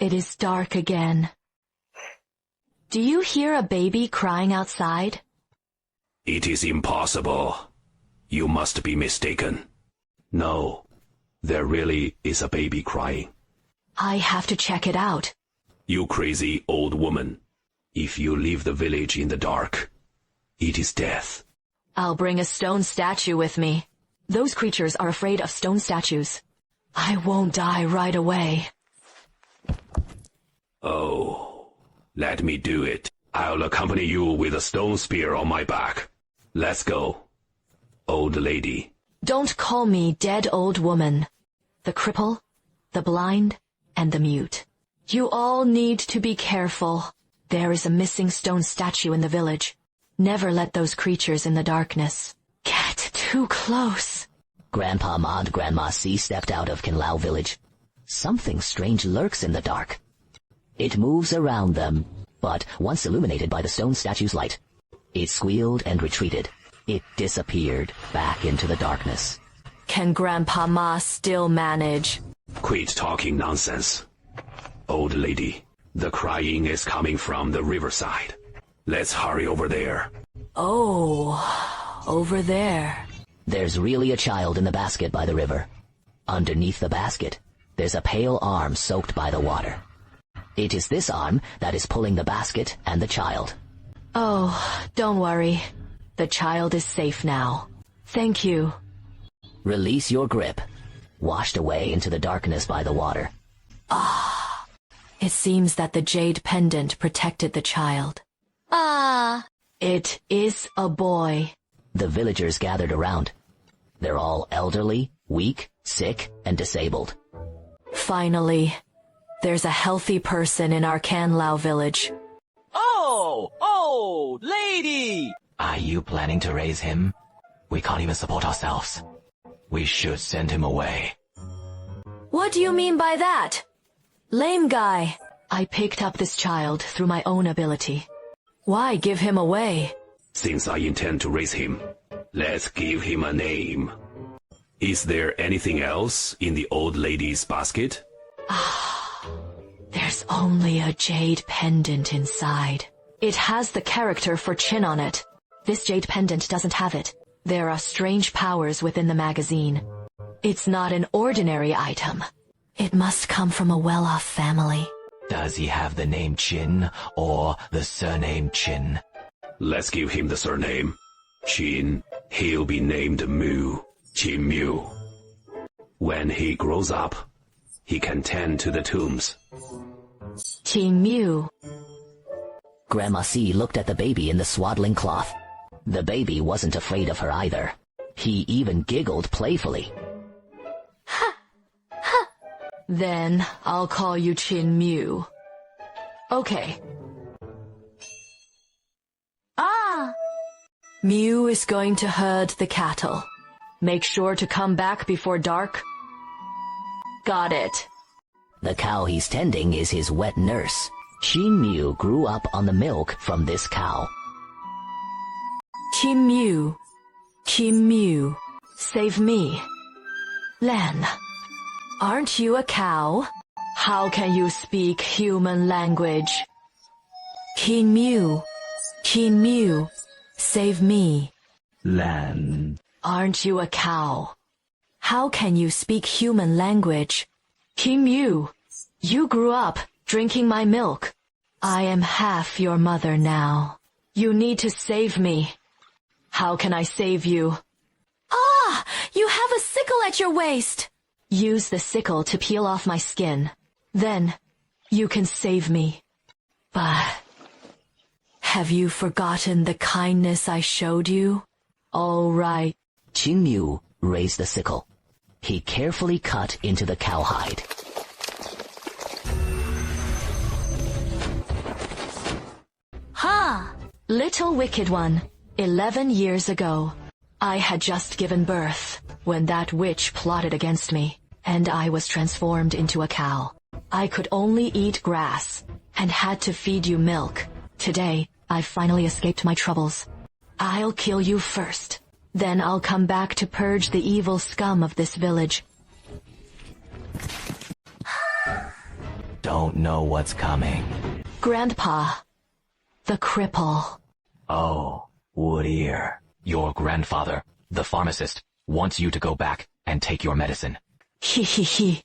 It is dark again. Do you hear a baby crying outside? It is impossible. You must be mistaken. No, there really is a baby crying. I have to check it out. You crazy old woman. If you leave the village in the dark, it is death. I'll bring a stone statue with me. Those creatures are afraid of stone statues. I won't die right away. Oh, let me do it. I'll accompany you with a stone spear on my back. Let's go, old lady. Don't call me dead old woman. The cripple, the blind, and the mute. You all need to be careful. There is a missing stone statue in the village. Never let those creatures in the darkness get too close. Grandpa Ma and Grandma C stepped out of Kinlao village. Something strange lurks in the dark. It moves around them, but once illuminated by the stone statue's light, it squealed and retreated. It disappeared back into the darkness. Can Grandpa Ma still manage? Quit talking nonsense. Old lady, the crying is coming from the riverside. Let's hurry over there. Oh, over there. There's really a child in the basket by the river. Underneath the basket, there's a pale arm soaked by the water. It is this arm that is pulling the basket and the child. Oh, don't worry. The child is safe now. Thank you. Release your grip. Washed away into the darkness by the water. Ah, it seems that the jade pendant protected the child. Ah. It is a boy. The villagers gathered around. They're all elderly, weak, sick, and disabled. Finally, there's a healthy person in our Canlao village. Oh, lady! Are you planning to raise him? We can't even support ourselves. We should send him away. What do you mean by that? Lame guy. I picked up this child through my own ability. Why give him away? Since I intend to raise him, let's give him a name. Is there anything else in the old lady's basket? There's only a jade pendant inside. It has the character for Chin on it. This jade pendant doesn't have it. There are strange powers within the magazine. It's not an ordinary item. It must come from a well-off family. Does he have the name Chin or the surname Chin? Let's give him the surname Chin. He'll be named Mu, Chin Mu. When he grows up, he can tend to the tombs. Chin Mu. Grandma C looked at the baby in the swaddling cloth. The baby wasn't afraid of her either. He even giggled playfully. Then I'll call you Chin Mu. Okay. Ah. Mu is going to herd the cattle. Make sure to come back before dark. Got it. The cow he's tending is his wet nurse. Chin Mu grew up on the milk from this cow. Chin Mu. Chin Mu. Save me. Len, aren't you a cow? How can you speak human language? Chin Mu. Chin Mu. Save me. Lan. Aren't you a cow? How can you speak human language? Chin Mu, you grew up drinking my milk. I am half your mother now. You need to save me. How can I save you? Ah! You have a sickle at your waist! Use the sickle to peel off my skin. Then, you can save me. But, have you forgotten the kindness I showed you? All right. Chin Mu raised the sickle. He carefully cut into the cowhide. Ha! Little wicked one, 11 years ago, I had just given birth when that witch plotted against me, and I was transformed into a cow. I could only eat grass and had to feed you milk. Today, I've finally escaped my troubles. I'll kill you first. Then I'll come back to purge the evil scum of this village. don't know what's coming. Grandpa. The cripple. Oh, Wood-Ear. Your grandfather, the pharmacist, wants you to go back and take your medicine. He.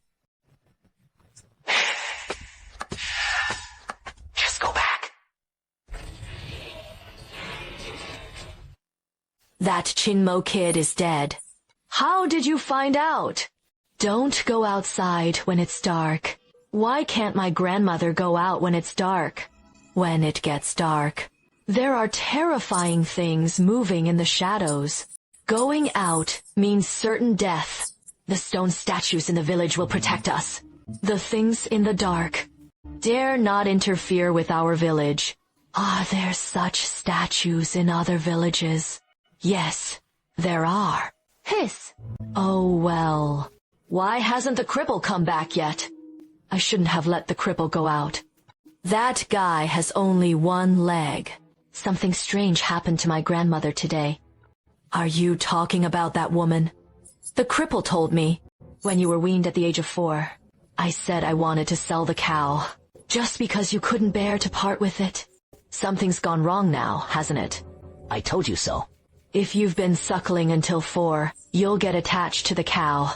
Just go back. That Chinmo kid is dead. How did you find out? Don't go outside when it's dark. Why can't my grandmother go out when it's dark? When it gets dark, there are terrifying things moving in the shadows. Going out means certain death. The stone statues in the village will protect us. The things in the dark dare not interfere with our village. Are there such statues in other villages? Yes, there are. Hiss. Oh well. Why hasn't the cripple come back yet? I shouldn't have let the cripple go out. That guy has only one leg. Something strange happened to my grandmother today. Are you talking about that woman? The cripple told me, when you were weaned at the age of 4. I said I wanted to sell the cow, just because you couldn't bear to part with it. Something's gone wrong now, hasn't it? I told you so. If you've been suckling until 4, you'll get attached to the cow.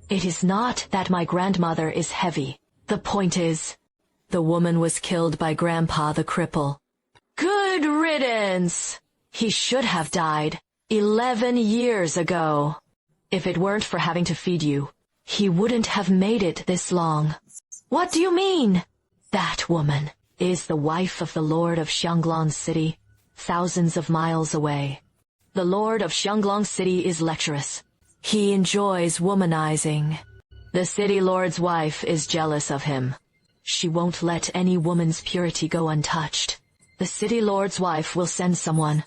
It is not that my grandmother is heavy. The point is, the woman was killed by Grandpa the cripple. Good riddance! He should have died 11 years ago. If it weren't for having to feed you, he wouldn't have made it this long. What do you mean? That woman is the wife of the Lord of Xianglong City, thousands of miles away. The Lord of Xianglong City is lecherous. He enjoys womanizing. The city lord's wife is jealous of him. She won't let any woman's purity go untouched. The city lord's wife will send someone.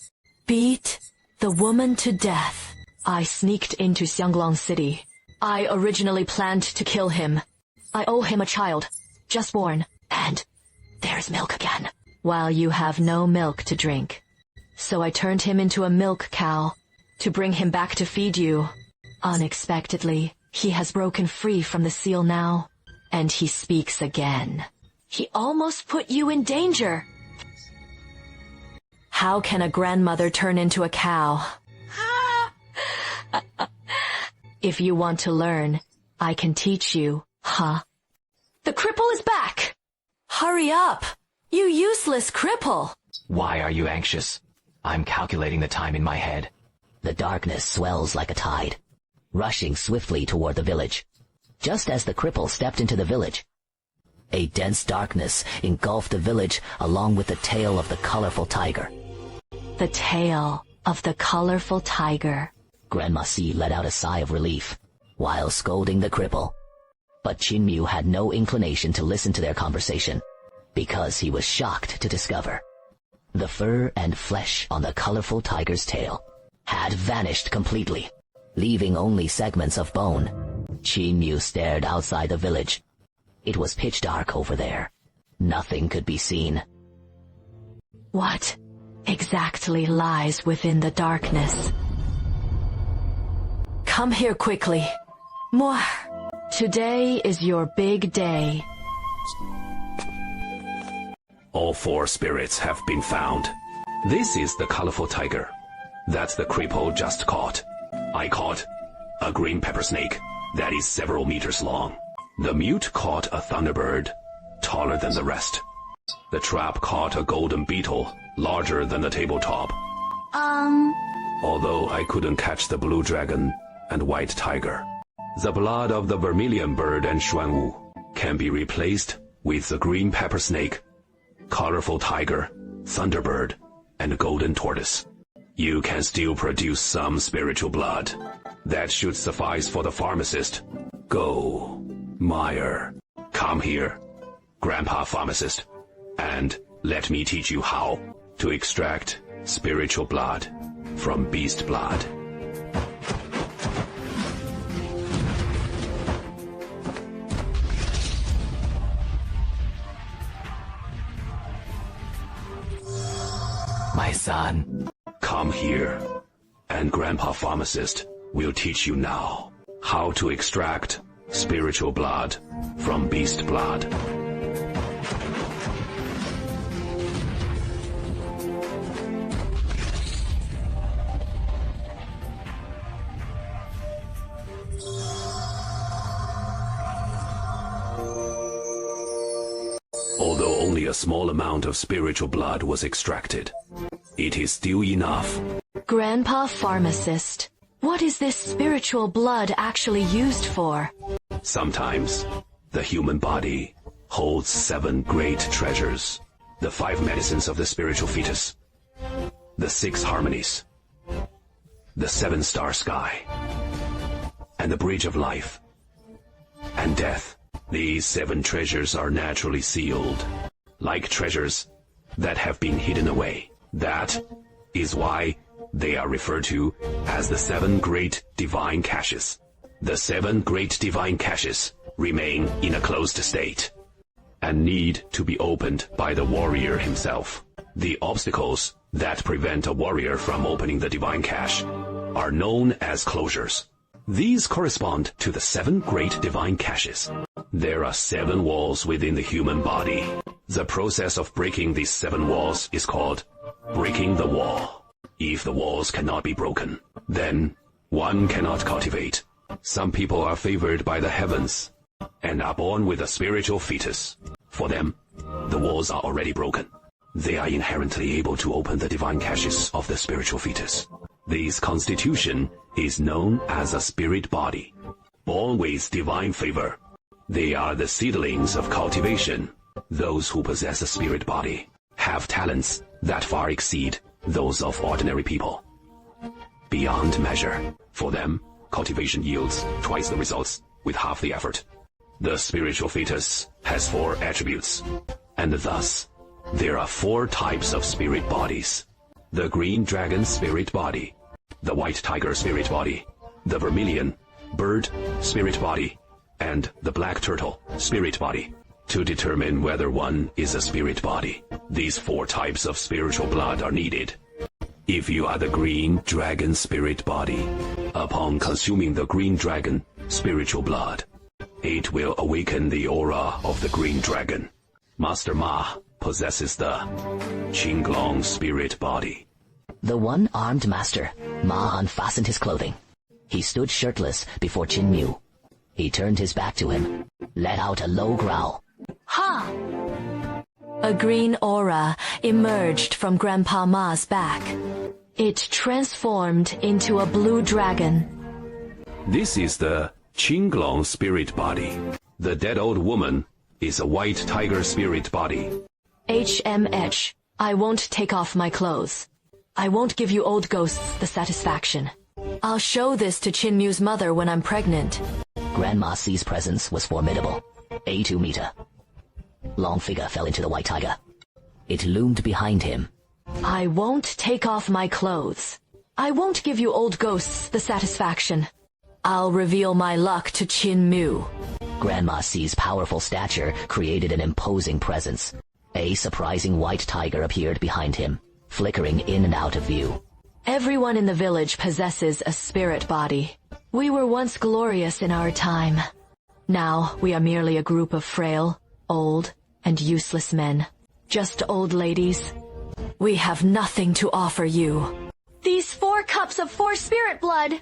Beat the woman to death. I sneaked into Xianglong City. I originally planned to kill him. I owe him a child, just born. And there's milk again. While you have no milk to drink. So I turned him into a milk cow to bring him back to feed you. Unexpectedly, he has broken free from the seal now, and he speaks again. He almost put you in danger. How can a grandmother turn into a cow? If you want to learn, I can teach you, huh? The cripple is back! Hurry up, you useless cripple! Why are you anxious? I'm calculating the time in my head. The darkness swells like a tide, rushing swiftly toward the village. Just as the cripple stepped into the village, a dense darkness engulfed the village along with the tail of the colorful tiger. The tail of the colorful tiger. Grandma C let out a sigh of relief, while scolding the cripple. But Chinmu had no inclination to listen to their conversation, because he was shocked to discover the fur and flesh on the colorful tiger's tail had vanished completely, leaving only segments of bone. Chinmu stared outside the village. It was pitch dark over there. Nothing could be seen. What exactly lies within the darkness? Come here quickly. More. Today is your big day. All 4 spirits have been found. This is the colorful tiger. That's the cripple just caught. I caught a green pepper snake that is several meters long. The mute caught a thunderbird, taller than the rest. The trap caught a golden beetle, larger than the tabletop. Although I couldn't catch the blue dragon and white tiger. The blood of the vermilion bird and xuanwu can be replaced with the green pepper snake, colorful tiger, thunderbird, and golden tortoise. You can still produce some spiritual blood. That should suffice for the pharmacist. Go, Meyer. Come here, Grandpa Pharmacist, and let me teach you how to extract spiritual blood from beast blood. My son. Come here, and Grandpa Pharmacist will teach you now how to extract spiritual blood from beast blood. a small amount of spiritual blood was extracted. It is still enough. Grandpa Pharmacist, what is this spiritual blood actually used for? Sometimes, the human body holds 7 great treasures. The 5 medicines of the spiritual fetus. The 6 harmonies. The 7-star sky. And the bridge of life and death. These 7 treasures are naturally sealed, like treasures that have been hidden away. That is why they are referred to as the 7 great divine caches. The 7 great divine caches remain in a closed state and need to be opened by the warrior himself. The obstacles that prevent a warrior from opening the divine cache are known as closures. These correspond to the 7 great divine caches. There are 7 walls within the human body. The process of breaking these 7 walls is called breaking the wall. If the walls cannot be broken, then one cannot cultivate. Some people are favored by the heavens and are born with a spiritual fetus. For them, the walls are already broken. They are inherently able to open the divine caches of the spiritual fetus. This constitution is known as a spirit body, born with divine favor. They are the seedlings of cultivation. Those who possess a spirit body have talents that far exceed those of ordinary people. Beyond measure. For them, cultivation yields twice the results with half the effort. The spiritual fetus has 4 attributes, and thus, there are 4 types of spirit bodies. The green dragon spirit body, the white tiger spirit body, the vermilion bird spirit body, and the black turtle spirit body. To determine whether one is a spirit body, these 4 types of spiritual blood are needed. If you are the green dragon spirit body, upon consuming the green dragon spiritual blood, it will awaken the aura of the green dragon. Master Ma possesses the Qinglong spirit body. The one-armed master, Ma, unfastened his clothing. He stood shirtless before Qin Mu. He turned his back to him, let out a low growl. Ha! A green aura emerged from Grandpa Ma's back. It transformed into a blue dragon. This is the Qinglong spirit body. The dead old woman is a white tiger spirit body. HMH, I won't take off my clothes. I won't give you old ghosts the satisfaction. I'll show this to Qin Mu's mother when I'm pregnant. Grandma C's presence was formidable. A 2 meter. Long figure fell into the white tiger. It loomed behind him. I won't take off my clothes. I won't give you old ghosts the satisfaction. I'll reveal my luck to Qin Mu. Grandma C's powerful stature created an imposing presence. A surprising white tiger appeared behind him, flickering in and out of view. Everyone in the village possesses a spirit body. We were once glorious in our time. Now we are merely a group of frail, old, and useless men. Just old ladies. We have nothing to offer you. These 4 cups of 4 spirit blood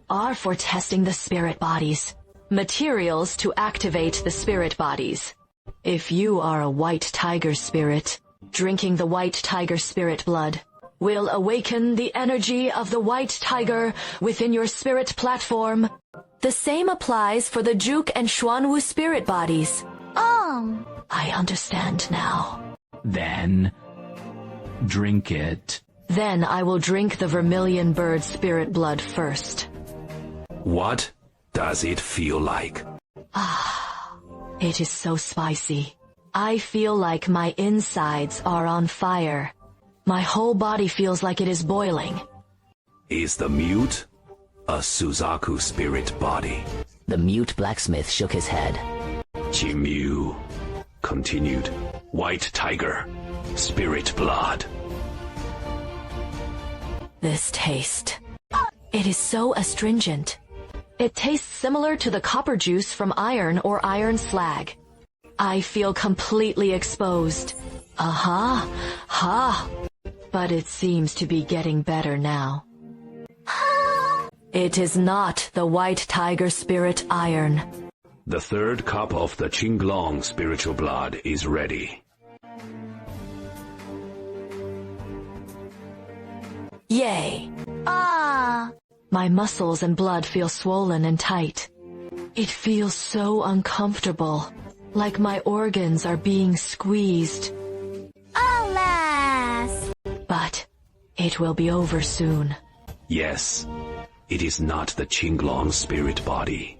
are for testing the spirit bodies. Materials to activate the spirit bodies. If you are a white tiger spirit, drinking the white tiger spirit blood will awaken the energy of the white tiger within your spirit platform. The same applies for the Juk and Xuanwu spirit bodies. I understand now. Then, drink it. Then I will drink the vermilion bird spirit blood first. What does it feel like? It is so spicy. I feel like my insides are on fire. My whole body feels like it is boiling. Is the mute a Suzaku spirit body? The mute blacksmith shook his head. Qin Mu continued. White tiger, spirit blood. This taste. It is so astringent. It tastes similar to the copper juice from iron or iron slag. I feel completely exposed. Ha. But it seems to be getting better now. It is not the white tiger spirit iron. The 3rd cup of the Qinglong spiritual blood is ready. Yay. Ah! My muscles and blood feel swollen and tight. It feels so uncomfortable, like my organs are being squeezed. Alas! But it will be over soon. Yes, it is not the Qinglong spirit body.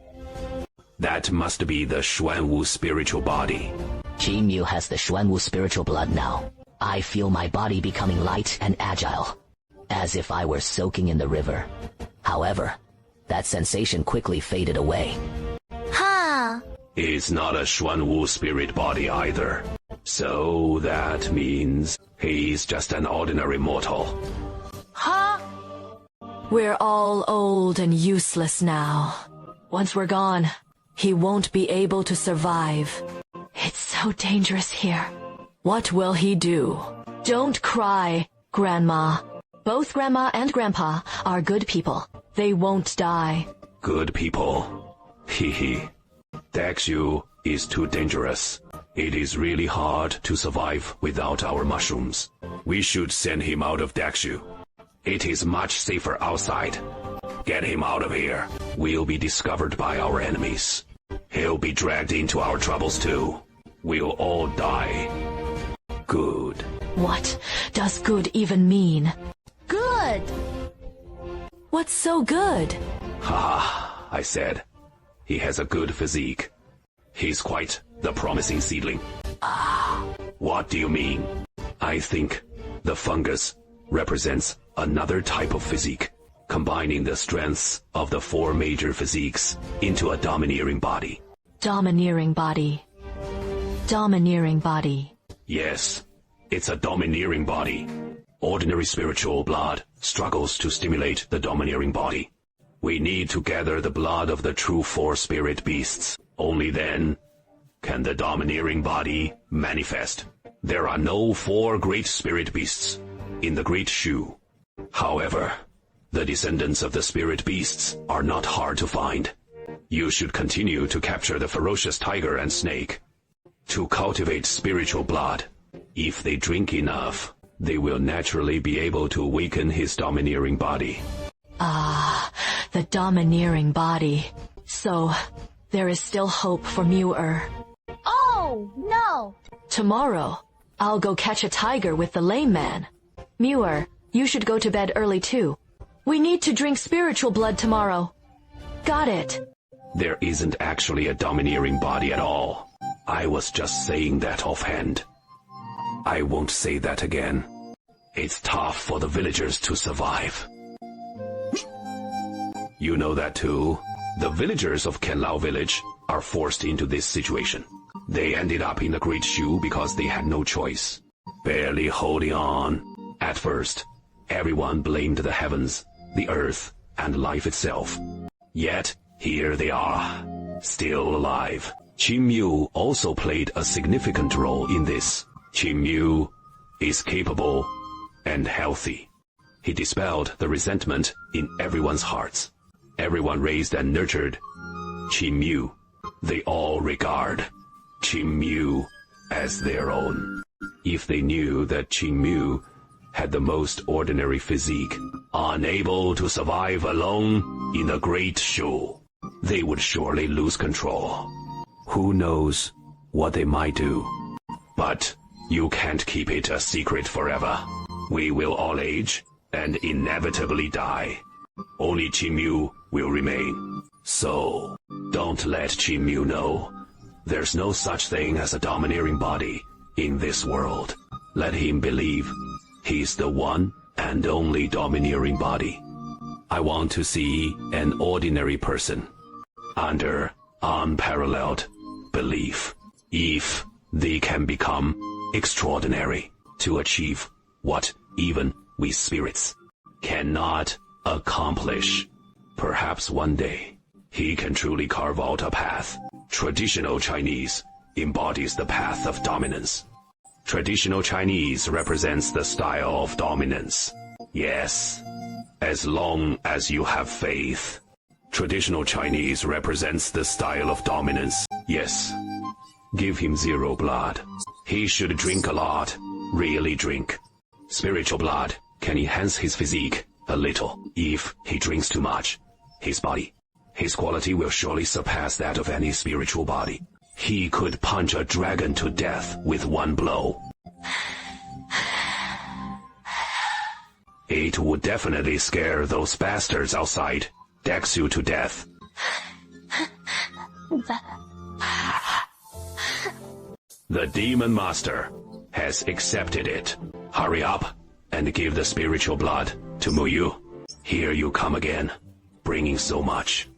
That must be the Xuanwu spiritual body. Qin Yu has the Xuanwu spiritual blood now. I feel my body becoming light and agile, as if I were soaking in the river. However, that sensation quickly faded away. Huh. It's not a Xuanwu spirit body either. So that means he's just an ordinary mortal. Huh? We're all old and useless now. Once we're gone, he won't be able to survive. It's so dangerous here. What will he do? Don't cry, Grandma. Both Grandma and Grandpa are good people. They won't die. Good people. Hee. Daxu is too dangerous. It is really hard to survive without our mushrooms. We should send him out of Daxu. It is much safer outside. Get him out of here. We'll be discovered by our enemies. He'll be dragged into our troubles too. We'll all die. Good. What does good even mean? Good. What's so good? Ha! I said. He has a good physique. He's quite the promising seedling. What do you mean? I think the fungus represents another type of physique, combining the strengths of the four major physiques into a domineering body. Domineering body. Domineering body. Yes, it's a domineering body. Ordinary spiritual blood struggles to stimulate the domineering body. We need to gather the blood of the true four spirit beasts. Only then can the domineering body manifest. There are no four great spirit beasts in the Great Shu. However, the descendants of the spirit beasts are not hard to find. You should continue to capture the ferocious tiger and snake to cultivate spiritual blood. If they drink enough, they will naturally be able to awaken his domineering body. The domineering body. So, there is still hope for Muir. Oh, no. Tomorrow, I'll go catch a tiger with the lame man. Muir, you should go to bed early too. We need to drink spiritual blood tomorrow. Got it. There isn't actually a domineering body at all. I was just saying that offhand. I won't say that again. It's tough for the villagers to survive. You know that too. The villagers of Kenlao village are forced into this situation. They ended up in the Great Shu because they had no choice. Barely holding on. At first, everyone blamed the heavens, the earth, and life itself. Yet, here they are, still alive. Qin Mu also played a significant role in this. Qin Mu is capable and healthy. He dispelled the resentment in everyone's hearts. Everyone raised and nurtured Qin Mu. They all regard Qin Mu as their own. If they knew that Qin Mu had the most ordinary physique, unable to survive alone in the Great Shu, they would surely lose control. Who knows what they might do? But you can't keep it a secret forever. We will all age and inevitably die. Only Qin Mu will remain. So, don't let Qin Mu know. There's no such thing as a domineering body in this world. Let him believe he's the one and only domineering body. I want to see an ordinary person under unparalleled belief. If they can become extraordinary to achieve what even we spirits cannot accomplish, perhaps one day he can truly carve out a path. Traditional Chinese embodies the path of dominance. Traditional Chinese represents the style of dominance. Yes, as long as you have faith. Traditional Chinese represents the style of dominance. Yes, give him 0 blood. He should drink a lot, really drink. Spiritual blood can enhance his physique a little. If he drinks too much, his quality will surely surpass that of any spiritual body. He could punch a dragon to death with one blow. It would definitely scare those bastards outside, Dexu to death. The Demon Master has accepted it. Hurry up and give the spiritual blood to Muyu. Here you come again, bringing so much.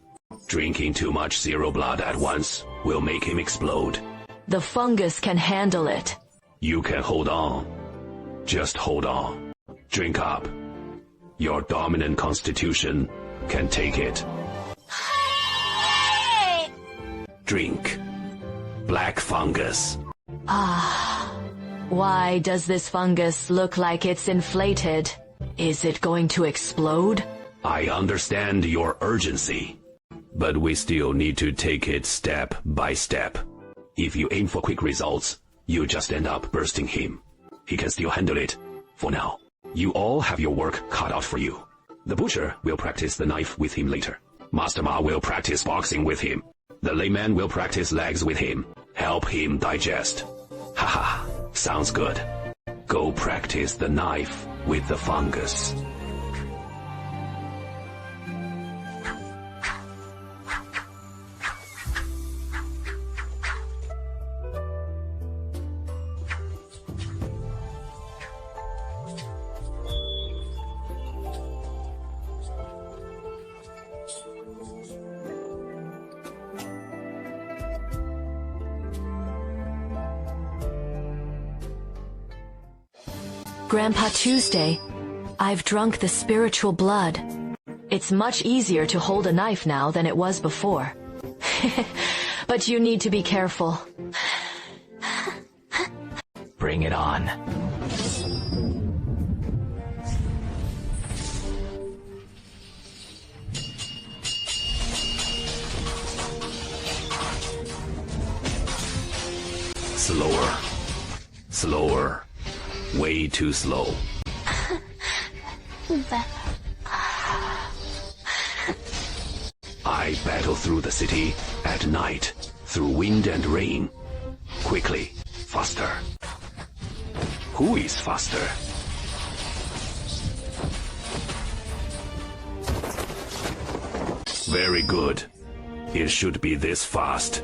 Drinking too much zero blood at once will make him explode. The fungus can handle it. You can hold on. Just hold on. Drink up. Your dominant constitution can take it. Drink. Black fungus. Why does this fungus look like it's inflated? Is it going to explode? I understand your urgency, but we still need to take it step by step. If you aim for quick results, you just end up bursting him. He can still handle it, for now. You all have your work cut out for you. The butcher will practice the knife with him later. Master Ma will practice boxing with him. The layman will practice legs with him. Help him digest. Haha, sounds good. Go practice the knife with the fungus. Grandpa Tuesday, I've drunk the spiritual blood. It's much easier to hold a knife now than it was before. But you need to be careful. Bring it on. Slower. Slower. Way too slow. I battle through the city at night, through wind and rain. Quickly, faster. Who is faster? Very good. It should be this fast.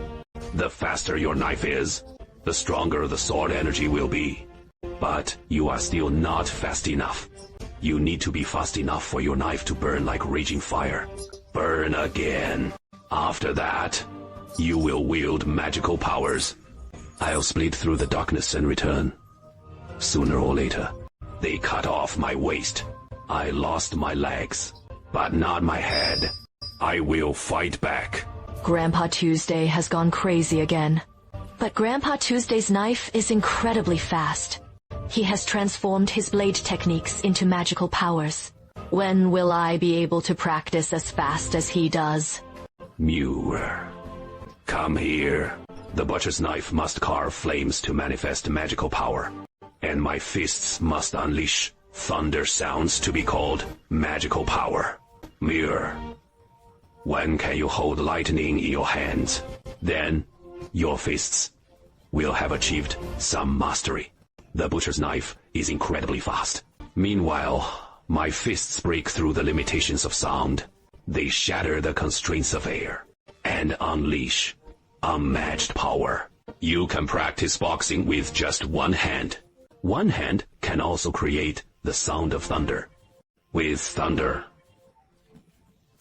The faster your knife is, the stronger the sword energy will be. But you are still not fast enough. You need to be fast enough for your knife to burn like raging fire. Burn again. After that, you will wield magical powers. I'll split through the darkness and return. Sooner or later, they cut off my waist. I lost my legs, but not my head. I will fight back. Grandpa Tuesday has gone crazy again. But Grandpa Tuesday's knife is incredibly fast. He has transformed his blade techniques into magical powers. When will I be able to practice as fast as he does? Muir, come here. The butcher's knife must carve flames to manifest magical power, and my fists must unleash thunder sounds to be called magical power. Muir, when can you hold lightning in your hands? Then your fists will have achieved some mastery. The butcher's knife is incredibly fast. Meanwhile, my fists break through the limitations of sound. They shatter the constraints of air and unleash unmatched power. You can practice boxing with just one hand. One hand can also create the sound of thunder. With thunder,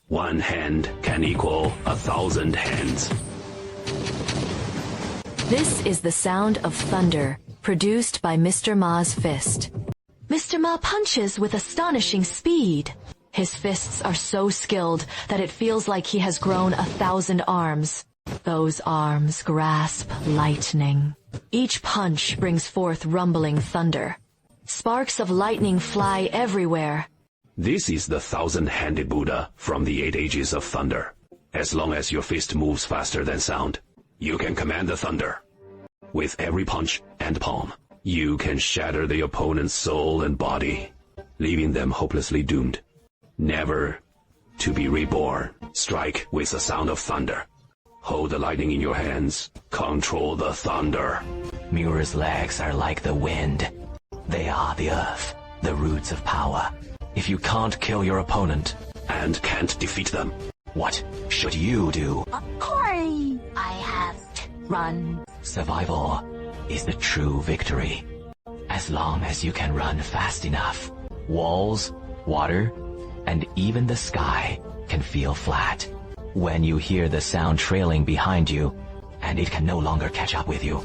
one hand can equal 1,000 hands. This is the sound of thunder, produced by Mr. Ma's fist. Mr. Ma punches with astonishing speed. His fists are so skilled that it feels like he has grown 1,000 arms. Those arms grasp lightning. Each punch brings forth rumbling thunder. Sparks of lightning fly everywhere. This is the 1,000-handed Buddha from the 8 ages of thunder. As long as your fist moves faster than sound, you can command the thunder. With every punch and palm, you can shatter the opponent's soul and body. leaving them hopelessly doomed, never to be reborn. Strike with the sound of thunder. Hold the lightning in your hands. Control the thunder. Muir's legs are like the wind. They are the earth, the roots of power. If you can't kill your opponent, and can't defeat them, what should you do? Corey, I have run. Survival is the true victory. As long as you can run fast enough, walls, water, and even the sky can feel flat. When you hear the sound trailing behind you, and it can no longer catch up with you,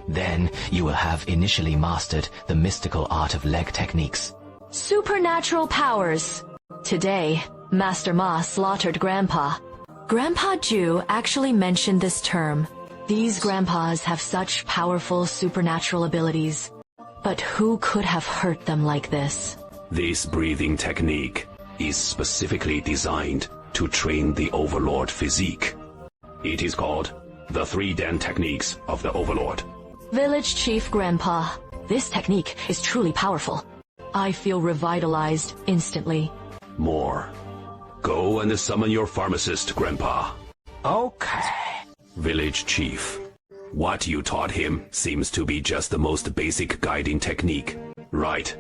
then you will have initially mastered the mystical art of leg techniques. Supernatural powers. Today, Master Ma slaughtered Grandpa. Grandpa Ju actually mentioned this term. These grandpas have such powerful supernatural abilities. But who could have hurt them like this? This breathing technique is specifically designed to train the Overlord physique. It is called the 3 Dan techniques of the Overlord. Village Chief Grandpa, this technique is truly powerful. I feel revitalized instantly. More. Go and summon your pharmacist, Grandpa. Okay. Village Chief, what you taught him seems to be just the most basic guiding technique. Right.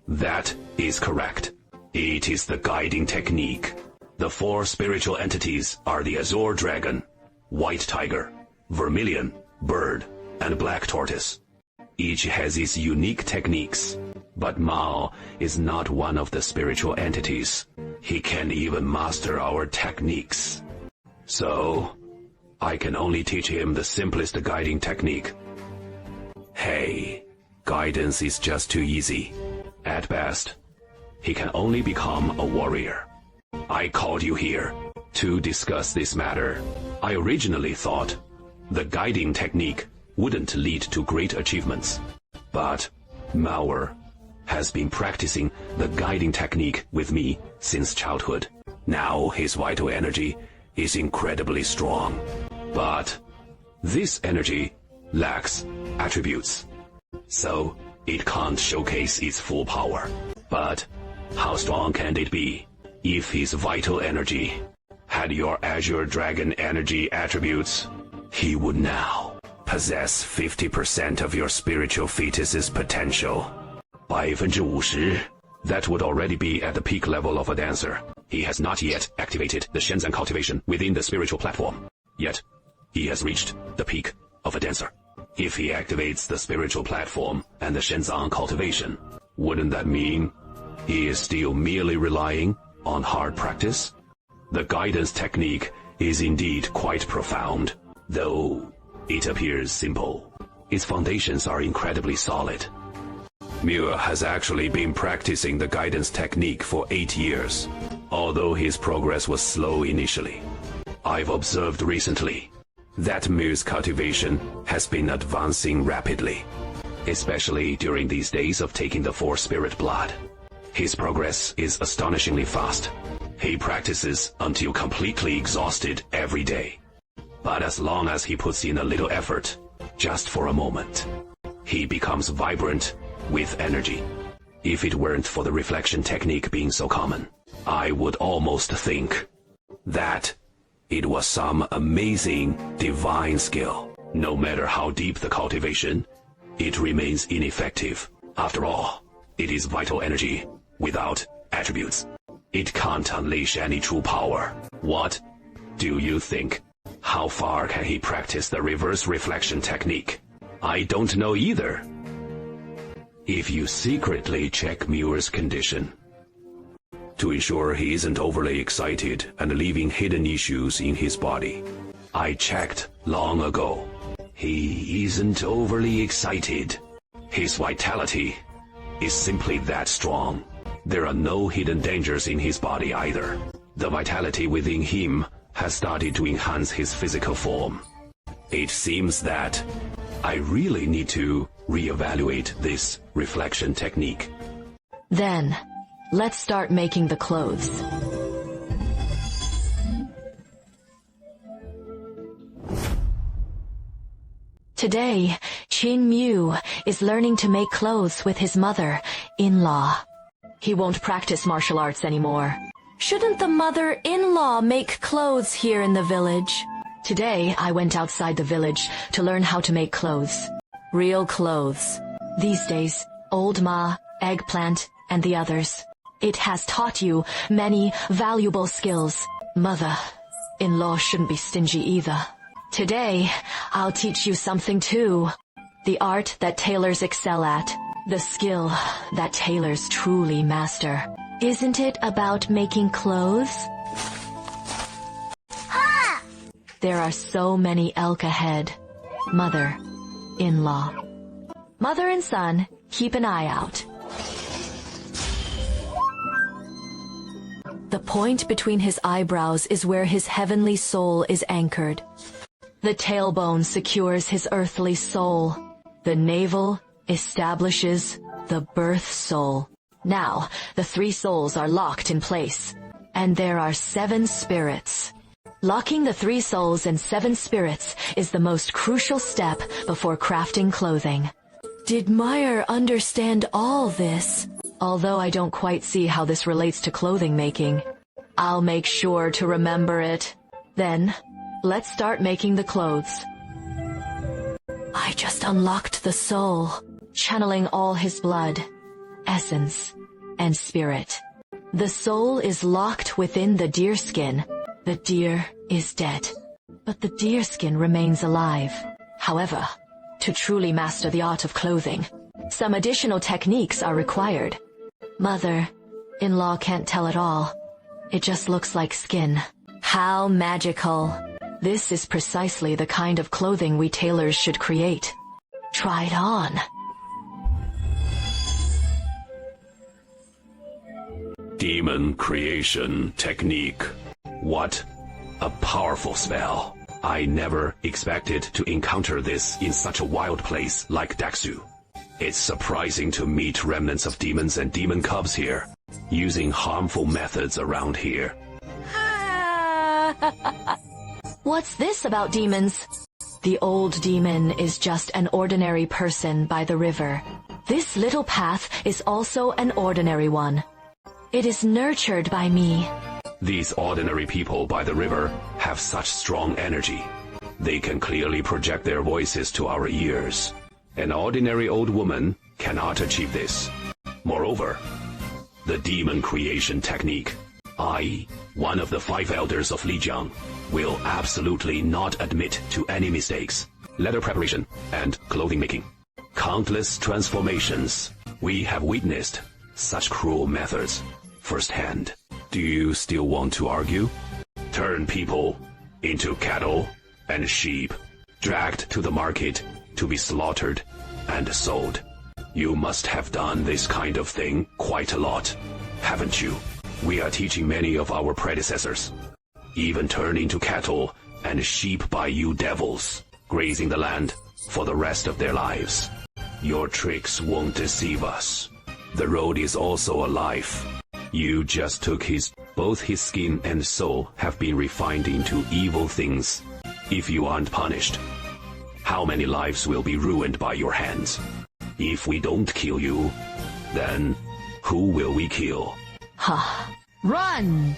That is correct. It is the guiding technique. The 4 spiritual entities are the Azure Dragon, White Tiger, Vermilion Bird, and Black Tortoise. Each has its unique techniques, but Mao is not one of the spiritual entities. He can't even master our techniques. So, I can only teach him the simplest guiding technique. Hey, guidance is just too easy. At best, he can only become a warrior. I called you here to discuss this matter. I originally thought the guiding technique wouldn't lead to great achievements. But Mauer has been practicing the guiding technique with me since childhood. Now his vital energy is incredibly strong. But this energy lacks attributes, so it can't showcase its full power. But how strong can it be if his vital energy had your Azure Dragon energy attributes? He would now possess 50% of your spiritual fetus's potential. 50%. That would already be at the peak level of a dancer. He has not yet activated the Shenzhen cultivation within the spiritual platform. Yet, he has reached the peak of a dancer. If he activates the spiritual platform and the Shenzhen cultivation, wouldn't that mean he is still merely relying on hard practice? The guidance technique is indeed quite profound, though it appears simple. Its foundations are incredibly solid. Muir has actually been practicing the guidance technique for 8 years, although his progress was slow initially. I've observed recently that Muir's cultivation has been advancing rapidly, especially during these days of taking the 4 spirit blood. His progress is astonishingly fast. He practices until completely exhausted every day. But as long as he puts in a little effort, just for a moment, he becomes vibrant with energy. If it weren't for the reflection technique being so common, I would almost think that it was some amazing divine skill. No matter how deep the cultivation, it remains ineffective. After all, it is vital energy without attributes. It can't unleash any true power. What do you think? How far can he practice the reverse reflection technique? I don't know either. If you secretly check Muir's condition, to ensure he isn't overly excited and leaving hidden issues in his body. I checked long ago. He isn't overly excited. His vitality is simply that strong. There are no hidden dangers in his body either. The vitality within him has started to enhance his physical form. It seems that I really need to reevaluate this reflection technique. Then, let's start making the clothes. Today, Qin Mu is learning to make clothes with his mother-in-law. He won't practice martial arts anymore. Shouldn't the mother-in-law make clothes here in the village? Today, I went outside the village to learn how to make clothes. Real clothes. These days, Old Ma, Eggplant, and the others. It has taught you many valuable skills. Mother-in-law shouldn't be stingy either. Today, I'll teach you something too. The art that tailors excel at. The skill that tailors truly master. Isn't it about making clothes? Ha! There are so many elk ahead. Mother-in-law. Mother and son, keep an eye out. The point between his eyebrows is where his heavenly soul is anchored. The tailbone secures his earthly soul. The navel establishes the birth soul. Now, the 3 souls are locked in place, and there are 7 spirits. Locking the 3 souls and 7 spirits is the most crucial step before crafting clothing. Did Meyer understand all this? Although I don't quite see how this relates to clothing making, I'll make sure to remember it. Then, let's start making the clothes. I just unlocked the soul. Channeling all his blood, essence, and spirit. The soul is locked within the deer skin. The deer is dead, but the deer skin remains alive. However, to truly master the art of clothing, some additional techniques are required. Mother-in-law can't tell at all. It just looks like skin. How magical. This is precisely the kind of clothing we tailors should create. Try it on. Demon creation technique. What a powerful spell. I never expected to encounter this in such a wild place like Daksu. It's surprising to meet remnants of demons and demon cubs here, using harmful methods around here. What's this about demons? The old demon is just an ordinary person by the river. This little path is also an ordinary one. It is nurtured by me. These ordinary people by the river have such strong energy. They can clearly project their voices to our ears. An ordinary old woman cannot achieve this. Moreover, the demon creation technique, I, one of the 5 elders of Lijiang, will absolutely not admit to any mistakes. Leather preparation and clothing making. Countless transformations. We have witnessed such cruel methods firsthand. Do you still want to argue? Turn people into cattle and sheep, dragged to the market to be slaughtered and sold. You must have done this kind of thing quite a lot, haven't you? We are teaching many of our predecessors. Even turn into cattle and sheep by you devils, grazing the land for the rest of their lives. Your tricks won't deceive us. The road is also alive. You just took both his skin and soul have been refined into evil things. If you aren't punished, how many lives will be ruined by your hands? If we don't kill you, then who will we kill? Run!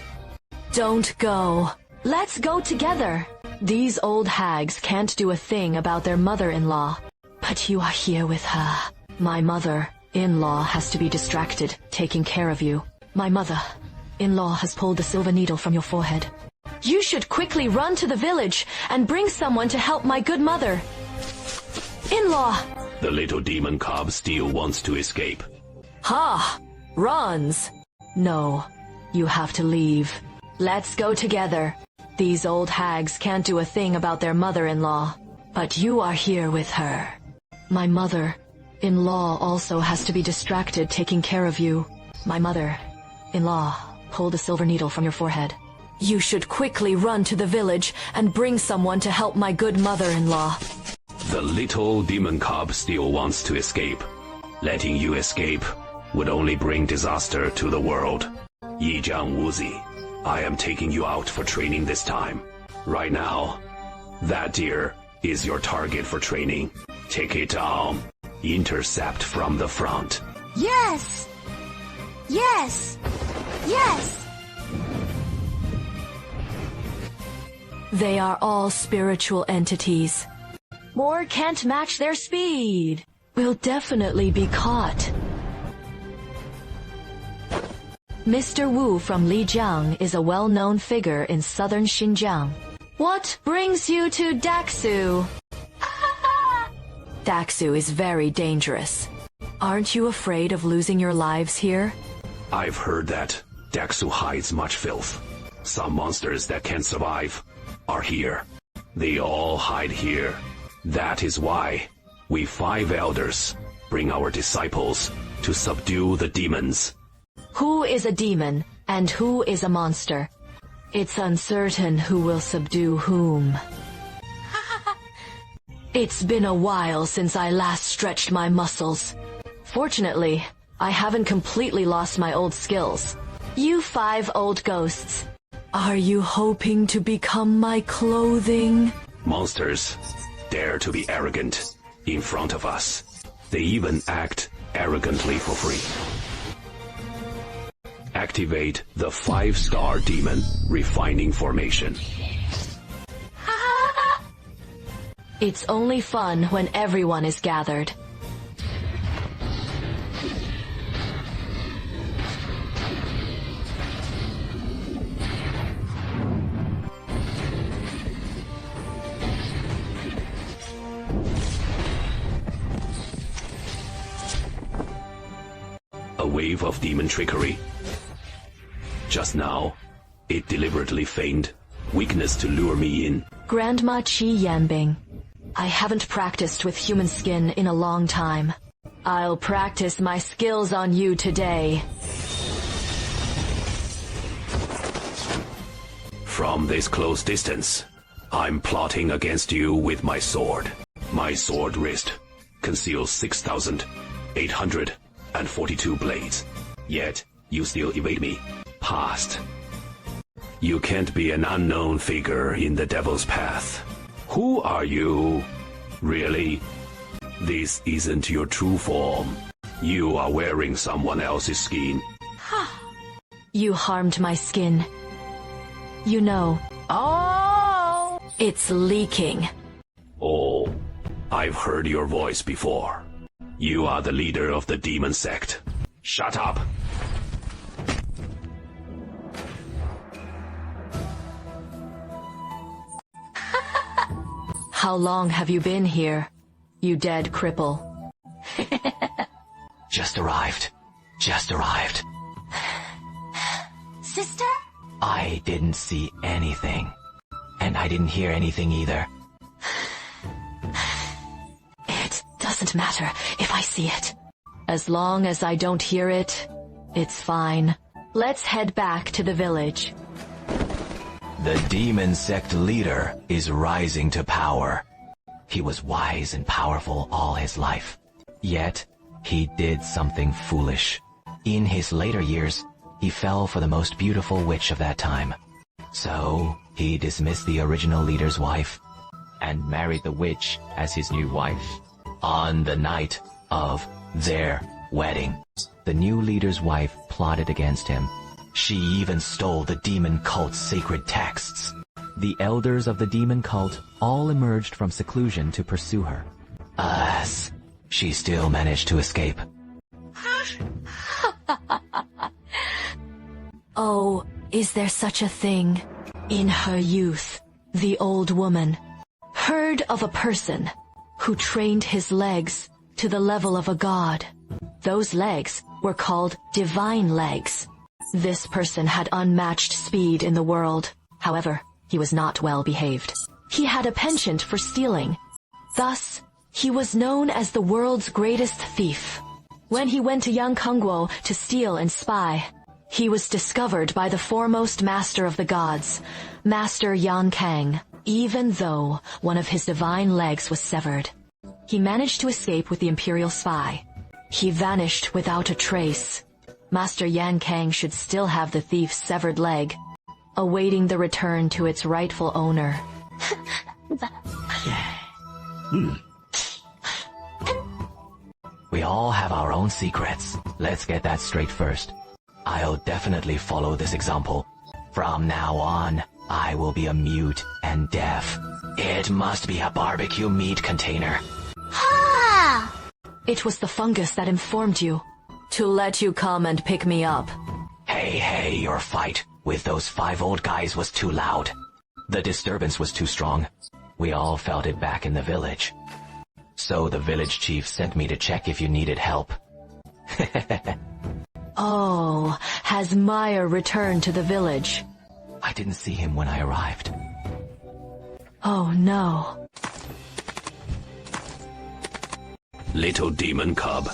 Don't go. Let's go together. These old hags can't do a thing about their mother-in-law. But you are here with her. My mother-in-law has to be distracted, taking care of you. My mother-in-law has pulled the silver needle from your forehead. You should quickly run to the village and bring someone to help my good mother. In-law! The little demon cub still wants to escape. Runs. No, you have to leave. Let's go together. These old hags can't do a thing about their mother-in-law, but you are here with her. My mother-in-law also has to be distracted taking care of you. My mother-in-law pulled a silver needle from your forehead. You should quickly run to the village and bring someone to help my good mother-in-law. The little demon cub still wants to escape. Letting you escape would only bring disaster to the world. Yijiang Wuzi, I am taking you out for training this time. Right now, that deer is your target for training. Take it down. Intercept from the front. Yes! Yes! Yes! They are all spiritual entities. More can't match their speed. We'll definitely be caught. Mr. Wu from Lijiang is a well-known figure in southern Xinjiang. What brings you to Daxu? Daxu is very dangerous. Aren't you afraid of losing your lives here? I've heard that Daxu hides much filth. Some monsters that can't survive are here. They all hide here. That is why we 5 elders bring our disciples to subdue the demons. Who is a demon and who is a monster? It's uncertain who will subdue whom. It's been a while since I last stretched my muscles. Fortunately, I haven't completely lost my old skills. You 5 old ghosts. Are you hoping to become my clothing? Monsters dare to be arrogant in front of us. They even act arrogantly for free. Activate the 5-star demon refining formation. It's only fun when everyone is gathered. A wave of demon trickery. Just now, it deliberately feigned weakness to lure me in. Grandma Qi Yanbing. I haven't practiced with human skin in a long time. I'll practice my skills on you today. From this close distance, I'm plotting against you with my sword. My sword wrist conceals 6,842 blades. Yet, you still evade me. Past. You can't be an unknown figure in the devil's path. Who are you? Really? This isn't your true form. You are wearing someone else's skin. You harmed my skin. You know. Oh! It's leaking. Oh, I've heard your voice before. You are the leader of the demon sect. Shut up! How long have you been here, you dead cripple? Just arrived. Just arrived. Sister? I didn't see anything. And I didn't hear anything either. It doesn't matter if I see it. As long as I don't hear it, it's fine. Let's head back to the village. The demon sect leader is rising to power. He was wise and powerful all his life. Yet, he did something foolish. In his later years, he fell for the most beautiful witch of that time. So, he dismissed the original leader's wife and married the witch as his new wife. On the night of their wedding, the new leader's wife plotted against him. She even stole the demon cult's sacred texts. The elders of the demon cult all emerged from seclusion to pursue her. Alas, she still managed to escape. Oh, is there such a thing? In her youth, the old woman heard of a person who trained his legs to the level of a god. Those legs were called divine legs. This person had unmatched speed in the world. However, he was not well behaved. He had a penchant for stealing. Thus, he was known as the world's greatest thief. When he went to Yangkangguo to steal and spy, he was discovered by the foremost master of the gods, Master Yan Kang, even though one of his divine legs was severed. He managed to escape with the imperial spy. He vanished without a trace. Master Yan Kang should still have the thief's severed leg, awaiting the return to its rightful owner. We all have our own secrets. Let's get that straight first. I'll definitely follow this example. From now on, I will be a mute and deaf. It must be a barbecue meat container. Ha! It was the fungus that informed you. To let you come and pick me up. Hey, your fight with those 5 old guys was too loud. The disturbance was too strong. We all felt it back in the village. So the village chief sent me to check if you needed help. Oh, has Meyer returned to the village? I didn't see him when I arrived. Oh no. Little demon cub.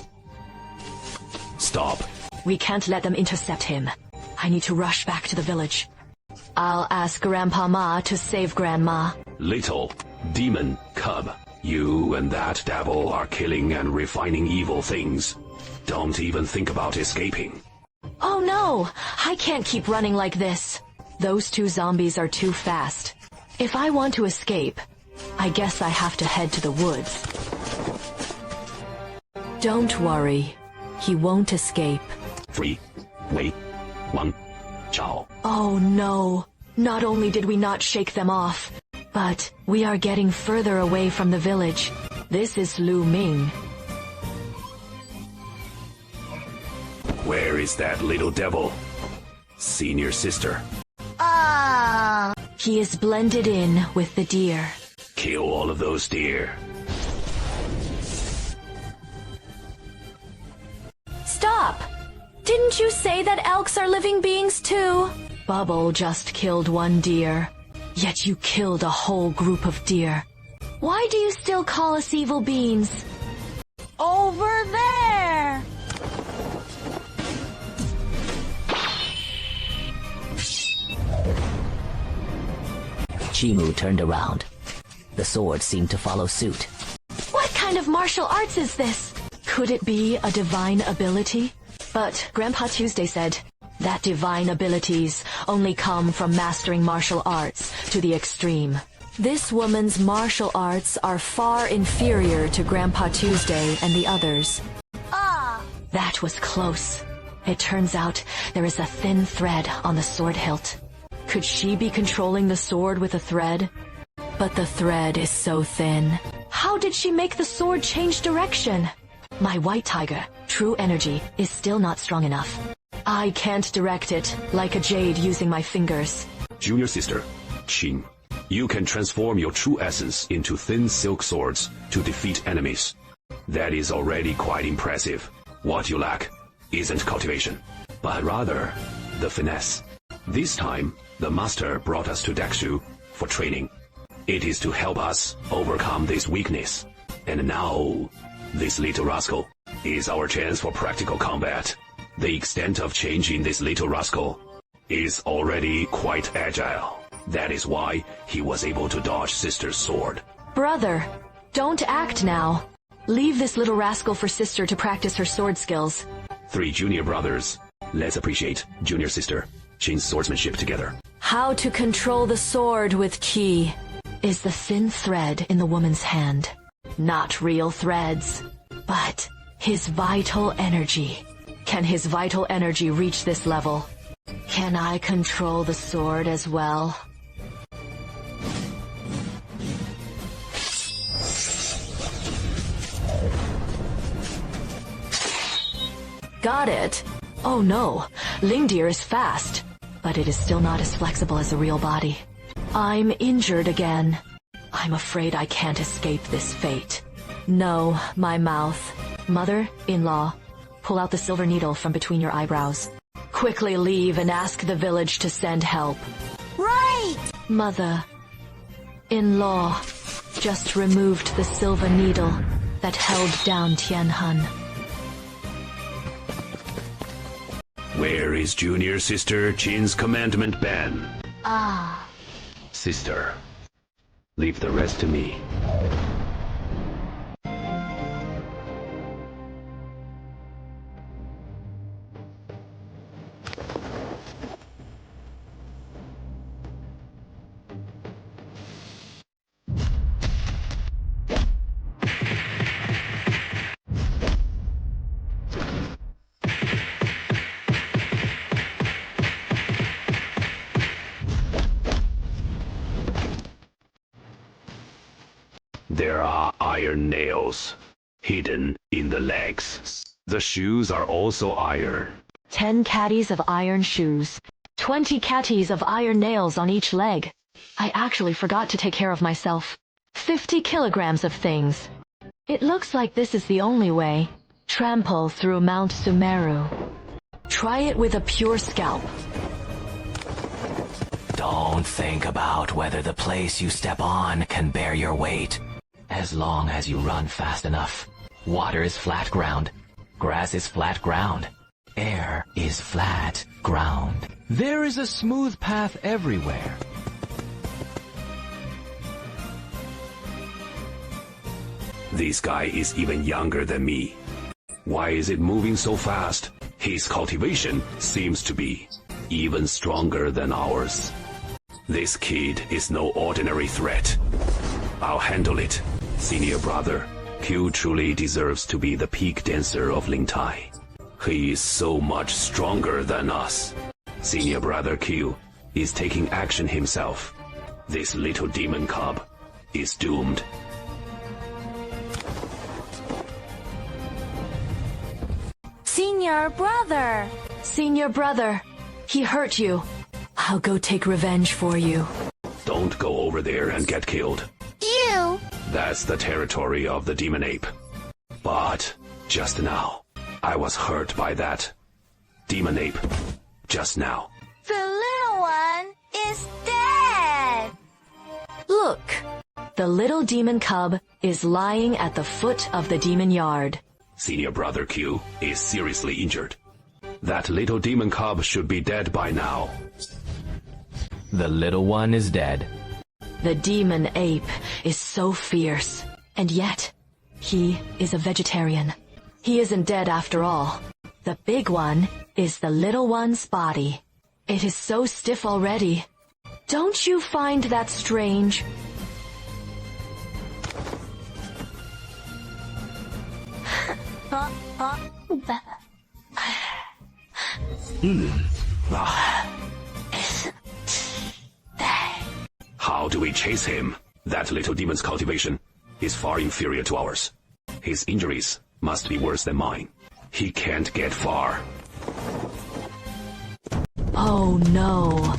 Stop. We can't let them intercept him. I need to rush back to the village. I'll ask Grandpa Ma to save Grandma. Little demon cub. You and that devil are killing and refining evil things. Don't even think about escaping. Oh no! I can't keep running like this. Those 2 zombies are too fast. If I want to escape, I guess I have to head to the woods. Don't worry. He won't escape. 3, 2, 1, ciao. Oh no! Not only did we not shake them off, but we are getting further away from the village. This is Lu Ming. Where is that little devil? Senior sister. He is blended in with the deer. Kill all of those deer. Stop! Didn't you say that elks are living beings too? Bubble just killed 1 deer. Yet you killed a whole group of deer. Why do you still call us evil beings? Over there! Chimu turned around. The sword seemed to follow suit. What kind of martial arts is this? Could it be a divine ability? But Grandpa Tuesday said that divine abilities only come from mastering martial arts to the extreme. This woman's martial arts are far inferior to Grandpa Tuesday and the others. That was close. It turns out there is a thin thread on the sword hilt. Could she be controlling the sword with a thread? But the thread is so thin. How did she make the sword change direction? My white tiger, true energy, is still not strong enough. I can't direct it like a jade using my fingers. Junior sister, Qin, you can transform your true essence into thin silk swords to defeat enemies. That is already quite impressive. What you lack isn't cultivation, but rather the finesse. This time, the master brought us to Dakshu for training. It is to help us overcome this weakness. And now, this little rascal is our chance for practical combat. The extent of change in this little rascal is already quite agile. That is why he was able to dodge sister's sword. Brother, don't act now. Leave this little rascal for sister to practice her sword skills. 3 junior brothers. Let's appreciate junior sister Qin's swordsmanship together. How to control the sword with qi. Is the thin thread in the woman's hand. Not real threads, but his vital energy. Can his vital energy reach this level? Can I control the sword as well? Got it. Oh no, Lingdeer is fast, but it is still not as flexible as a real body. I'm injured again. I'm afraid I can't escape this fate. No, my mouth. Mother-in-law, pull out the silver needle from between your eyebrows. Quickly leave and ask the village to send help. Right! Mother-in-law just removed the silver needle that held down Tianhan. Where is junior sister Qin's commandment band? Sister, leave the rest to me. There are iron nails hidden in the legs. The shoes are also iron. 10 caddies of iron shoes. 20 caddies of iron nails on each leg. I actually forgot to take care of myself. 50 kilograms of things. It looks like this is the only way. Trample through Mount Sumeru. Try it with a pure scalp. Don't think about whether the place you step on can bear your weight. As long as you run fast enough. Water is flat ground. Grass is flat ground. Air is flat ground. There is a smooth path everywhere. This guy is even younger than me. Why is it moving so fast? His cultivation seems to be even stronger than ours. This kid is no ordinary threat. I'll handle it. Senior brother, Q truly deserves to be the peak dancer of Lingtai. He is so much stronger than us. Senior brother Q is taking action himself. This little demon cub is doomed. Senior brother. Senior brother, he hurt you. I'll go take revenge for you. Don't go over there and get killed. Ew. That's the territory of the demon ape. But just now, I was hurt by that demon ape. Just now. The little one is dead. Look, the little demon cub is lying at the foot of the demon yard. Senior brother Q is seriously injured. That little demon cub should be dead by now. The little one is dead. The demon ape is so fierce, and yet he is a vegetarian. He isn't dead after all. The big one is the little one's body. It is so stiff already. Don't you find that strange? How do we chase him? That little demon's cultivation is far inferior to ours. His injuries must be worse than mine. He can't get far. Oh no,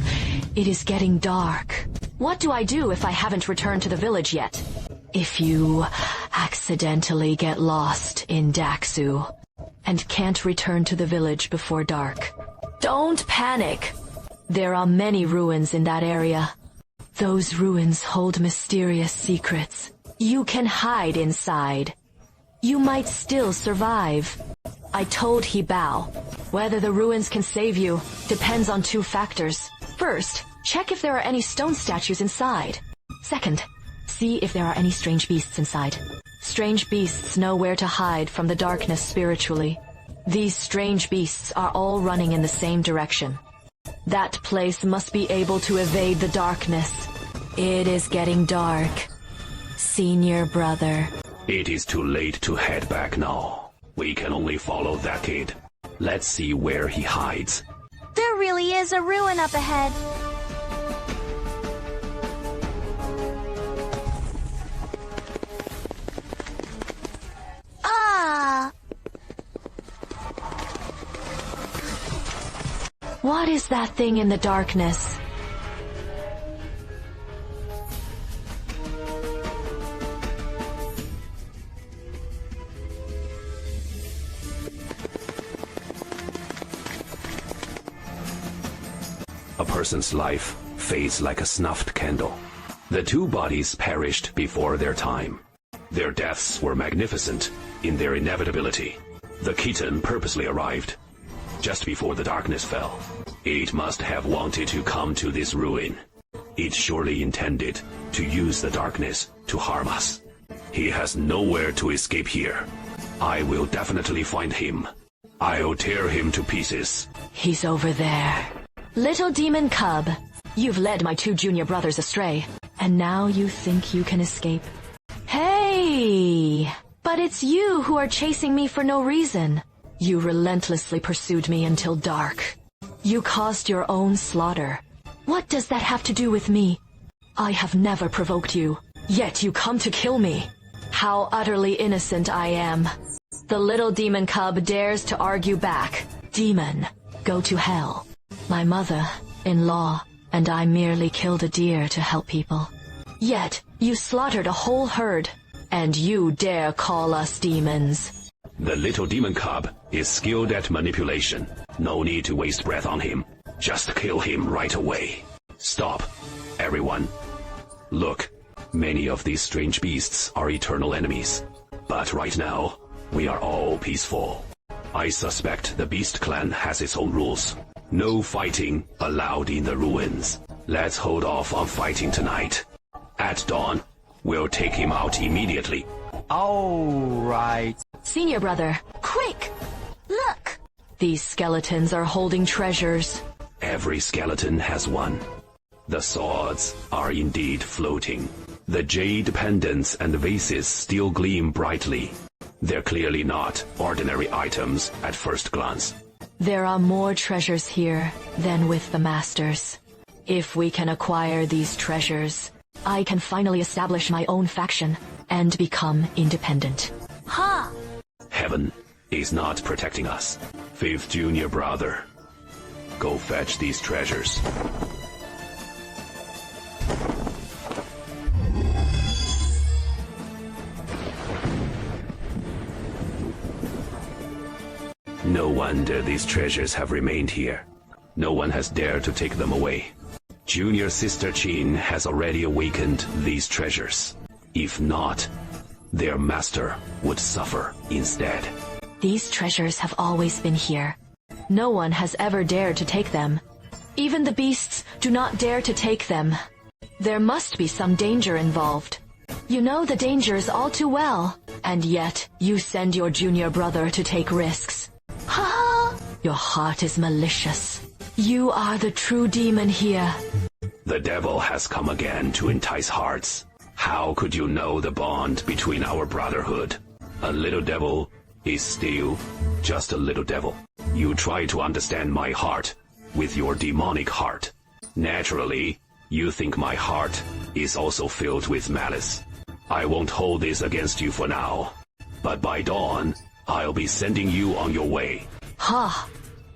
it is getting dark. What do I do if I haven't returned to the village yet? If you accidentally get lost in Daxu and can't return to the village before dark, don't panic. There are many ruins in that area. Those ruins hold mysterious secrets. You can hide inside. You might still survive. I told Hibao, whether the ruins can save you depends on 2 factors. First, check if there are any stone statues inside. Second, see if there are any strange beasts inside. Strange beasts know where to hide from the darkness spiritually. These strange beasts are all running in the same direction. That place must be able to evade the darkness. It is getting dark. Senior brother. It is too late to head back now. We can only follow that kid. Let's see where he hides. There really is a ruin up ahead. Ah! What is that thing in the darkness? A person's life fades like a snuffed candle. The 2 bodies perished before their time. Their deaths were magnificent in their inevitability. The kitten purposely arrived just before the darkness fell. It must have wanted to come to this ruin. It surely intended to use the darkness to harm us. He has nowhere to escape here. I will definitely find him. I'll tear him to pieces. He's over there. Little demon cub, you've led my 2 junior brothers astray, and now you think you can escape. Hey! But it's you who are chasing me for no reason. You relentlessly pursued me until dark. You caused your own slaughter. What does that have to do with me? I have never provoked you. Yet you come to kill me. How utterly innocent I am. The little demon cub dares to argue back. Demon, go to hell. My mother-in-law and I merely killed a deer to help people. Yet you slaughtered a whole herd, and you dare call us demons. The little demon cub is skilled at manipulation. No need to waste breath on him. Just kill him right away. Stop, everyone. Look, many of these strange beasts are eternal enemies. But right now, we are all peaceful. I suspect the Beast Clan has its own rules. No fighting allowed in the ruins. Let's hold off on fighting tonight. At dawn, we'll take him out immediately. All right. Senior brother, quick! Look! These skeletons are holding treasures. Every skeleton has one. The swords are indeed floating. The jade pendants and vases still gleam brightly. They're clearly not ordinary items at first glance. There are more treasures here than with the masters. If we can acquire these treasures, I can finally establish my own faction and become independent. Huh. Heaven is not protecting us. Fifth junior brother, go fetch these treasures. No wonder these treasures have remained here. No one has dared to take them away. Junior Sister Chin has already awakened these treasures. If not, their master would suffer instead. These treasures have always been here. No one has ever dared to take them. Even the beasts do not dare to take them. There must be some danger involved. You know the dangers all too well, and yet you send your junior brother to take risks. Ha! Your heart is malicious. You are the true demon here. The devil has come again to entice hearts. How could you know the bond between our brotherhood? A little devil is still just a little devil. You try to understand my heart with your demonic heart. Naturally, you think my heart is also filled with malice. I won't hold this against you for now, but by dawn, I'll be sending you on your way. Ha!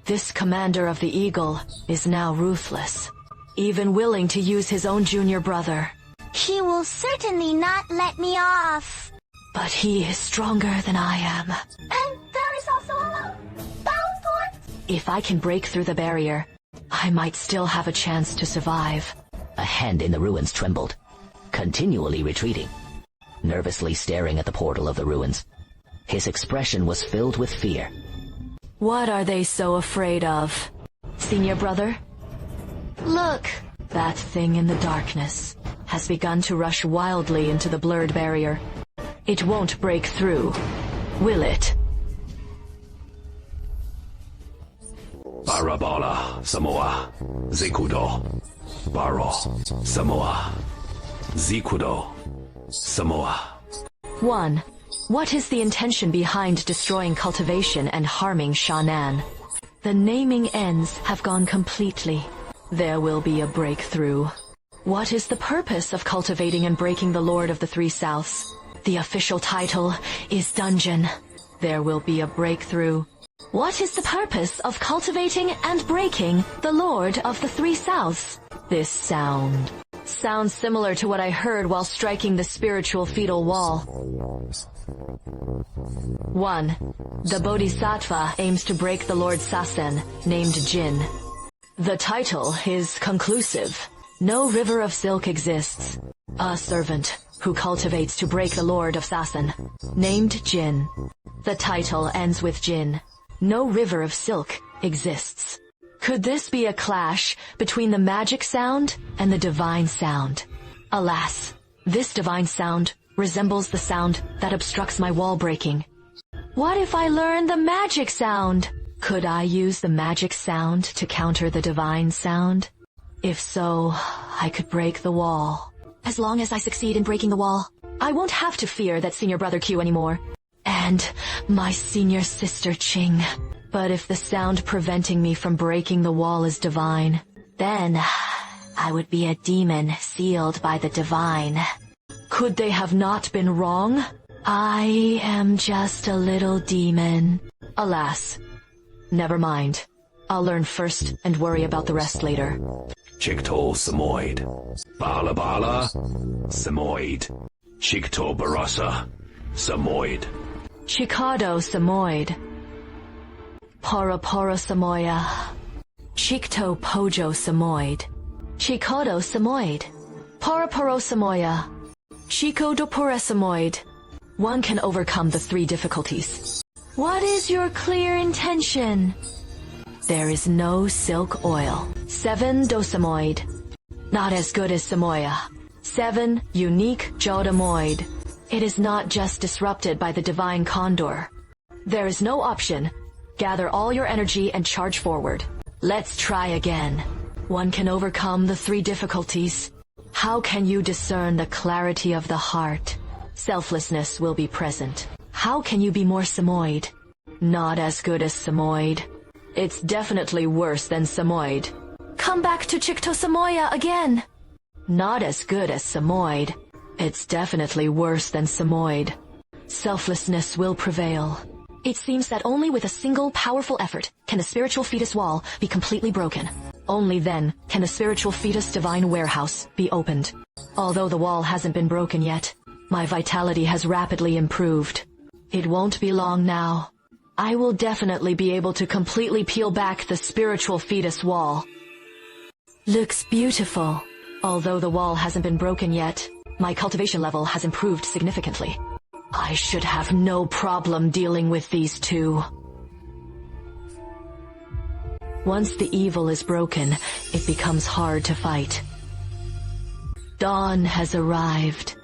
This commander of the Eagle is now ruthless, even willing to use his own junior brother. He will certainly not let me off. But he is stronger than I am. And there is also a battle fort. If I can break through the barrier, I might still have a chance to survive. A hand in the ruins trembled, continually retreating, nervously staring at the portal of the ruins. His expression was filled with fear. What are they so afraid of? Senior brother? Look! That thing in the darkness has begun to rush wildly into the blurred barrier. It won't break through, will it? Barabala, Samoa, Zekudo. Baro, Samoa. Zekudo, Samoa. 1. What is the intention behind destroying cultivation and harming Shan'an? The naming ends have gone completely. There will be a breakthrough. What is the purpose of cultivating and breaking the Lord of the Three Souths? The official title is Dungeon. There will be a breakthrough. What is the purpose of cultivating and breaking the Lord of the Three Souths? This sounds similar to what I heard while striking the spiritual fetal wall. 1. The Bodhisattva aims to break the Lord Sasen, named Jin. The title is conclusive. No river of silk exists. A servant who cultivates to break the Lord of Sasen, named Jin. The title ends with Jin. No river of silk exists. Could this be a clash between the magic sound and the divine sound? Alas, this divine sound resembles the sound that obstructs my wall breaking. What if I learn the magic sound? Could I use the magic sound to counter the divine sound? If so, I could break the wall. As long as I succeed in breaking the wall, I won't have to fear that senior brother Q anymore. And my senior sister Ching. But if the sound preventing me from breaking the wall is divine, then I would be a demon sealed by the divine. Could they have not been wrong? I am just a little demon. Alas. Never mind. I'll learn first and worry about the rest later. Chicto Samoid. Bala Bala, Samoid. Chicto Barasa, Samoid. Chicado Samoid. Pora Pora Samoya. Chicto Pojo Samoid. Chicado Samoid. Pora Poro Samoya. Chico do Pora Samoid. One can overcome the 3 difficulties. What is your clear intention? There is no silk oil. 7 dosamoid. Not as good as Samoya. 7 unique jodamoid. It is not just disrupted by the divine condor. There is no option. Gather all your energy and charge forward. Let's try again. One can overcome the 3 difficulties. How can you discern the clarity of the heart? Selflessness will be present. How can you be more Samoid? Not as good as Samoid. It's definitely worse than Samoid. Come back to Chicto Samoya again. Not as good as Samoid. It's definitely worse than Samoid. Selflessness will prevail. It seems that only with a single powerful effort can the spiritual fetus wall be completely broken. Only then can the spiritual fetus divine warehouse be opened. Although the wall hasn't been broken yet, my vitality has rapidly improved. It won't be long now. I will definitely be able to completely peel back the spiritual fetus wall. Looks beautiful. Although the wall hasn't been broken yet, my cultivation level has improved significantly. I should have no problem dealing with these 2. Once the evil is broken, it becomes hard to fight. Dawn has arrived.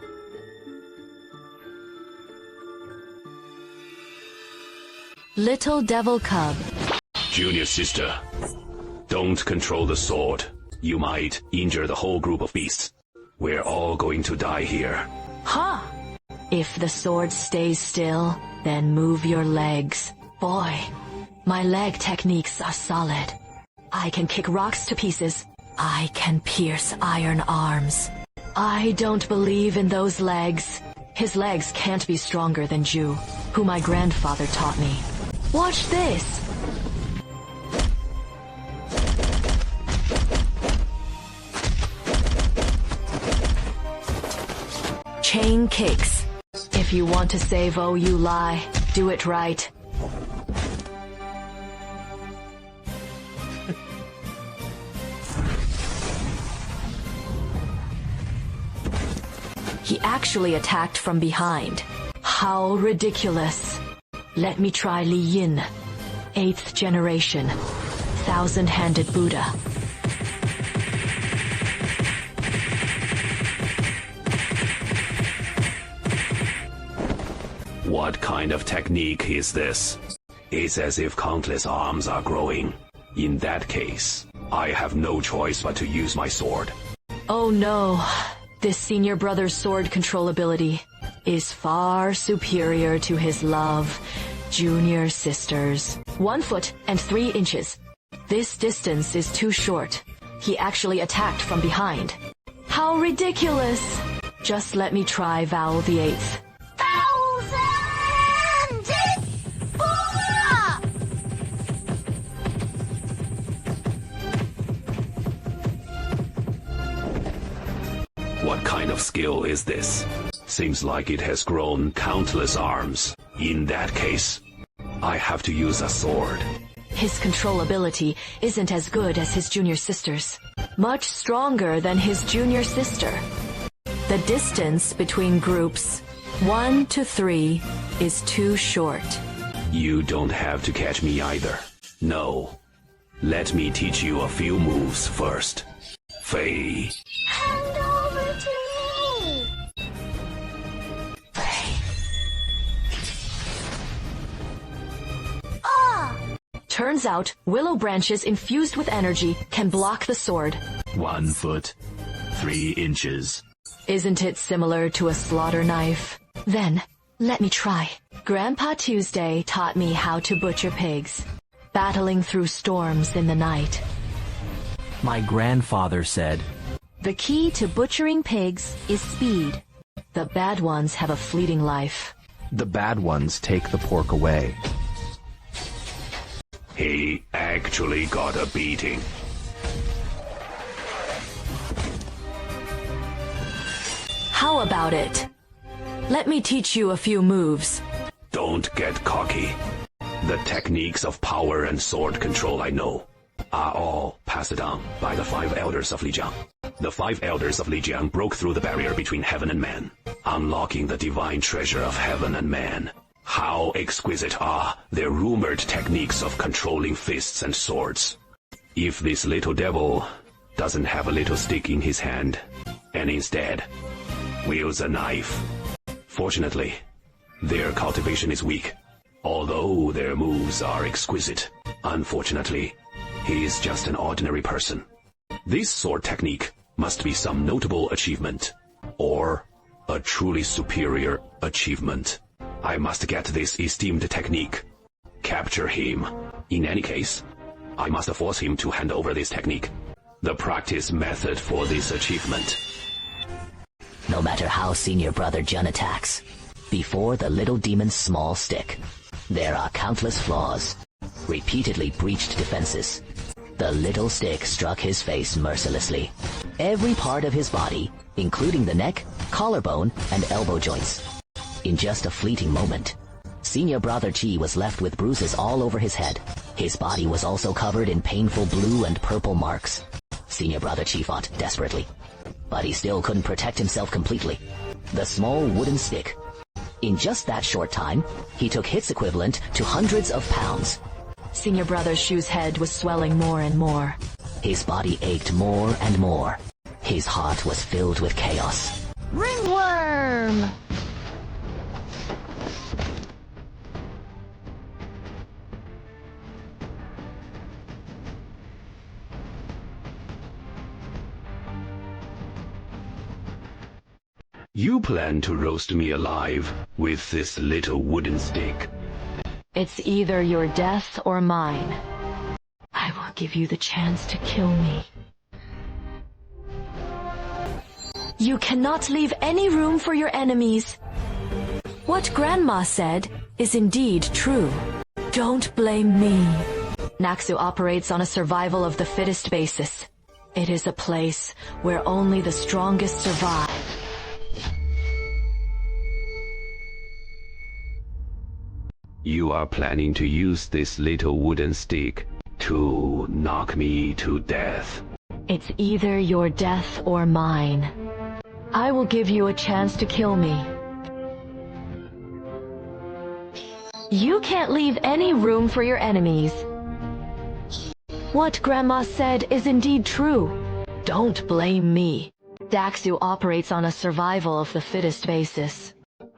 Little devil cub. Junior sister, don't control the sword. You might injure the whole group of beasts. We're all going to die here. Huh? If the sword stays still, then move your legs. Boy, my leg techniques are solid. I can kick rocks to pieces. I can pierce iron arms. I don't believe in those legs. His legs can't be stronger than Ju, who my grandfather taught me. Watch this! Chain kicks. If you want to save you lie, do it right. He actually attacked from behind. How ridiculous. Let me try Li Yin. 8th generation. 1,000-handed Buddha. What kind of technique is this? It's as if countless arms are growing. In that case, I have no choice but to use my sword. Oh no. This senior brother's sword control ability is far superior to his love, junior sister's. 1 foot and 3 inches. This distance is too short. He actually attacked from behind. How ridiculous! Just let me try Vowel the 8th. 1,000! Buddha! What kind of skill is this? Seems like it has grown countless arms. In that case, I have to use a sword. His control ability isn't as good as his junior sister's. Much stronger than his junior sister. The distance between groups 1 to 3 is too short. You don't have to catch me either. No. Let me teach you a few moves first. Fei. Hand over to me! Turns out, willow branches infused with energy can block the sword. 1 foot, 3 inches. Isn't it similar to a slaughter knife? Then, let me try. Grandpa Tuesday taught me how to butcher pigs, battling through storms in the night. My grandfather said, The key to butchering pigs is speed. The bad ones have a fleeting life. The bad ones take the pork away. He actually got a beating. How about it? Let me teach you a few moves. Don't get cocky. The techniques of power and sword control I know are all passed down by the 5 elders of Lijiang. The 5 elders of Lijiang broke through the barrier between heaven and man, unlocking the divine treasure of heaven and man. How exquisite are their rumored techniques of controlling fists and swords. If this little devil doesn't have a little stick in his hand, and instead wields a knife. Fortunately, their cultivation is weak, although their moves are exquisite. Unfortunately, he is just an ordinary person. This sword technique must be some notable achievement, or a truly superior achievement. I must get this esteemed technique. Capture him. In any case, I must force him to hand over this technique. The practice method for this achievement. No matter how Senior Brother Jun attacks, before the little demon's small stick, there are countless flaws, repeatedly breached defenses. The little stick struck his face mercilessly. Every part of his body, including the neck, collarbone, and elbow joints. In just a fleeting moment, Senior Brother Chi was left with bruises all over his head. His body was also covered in painful blue and purple marks. Senior Brother Chi fought desperately, but he still couldn't protect himself completely. The small wooden stick. In just that short time, he took hits equivalent to hundreds of pounds. Senior Brother Shu's head was swelling more and more. His body ached more and more. His heart was filled with chaos. Ringworm! You plan to roast me alive with this little wooden stick. It's either your death or mine. I will give you the chance to kill me. You cannot leave any room for your enemies. What Grandma said is indeed true. Don't blame me. Naxu operates on a survival of the fittest basis. It is a place where only the strongest survive. You are planning to use this little wooden stick to knock me to death. It's either your death or mine. I will give you a chance to kill me. You can't leave any room for your enemies. What Grandma said is indeed true. Don't blame me. Daxu operates on a survival of the fittest basis.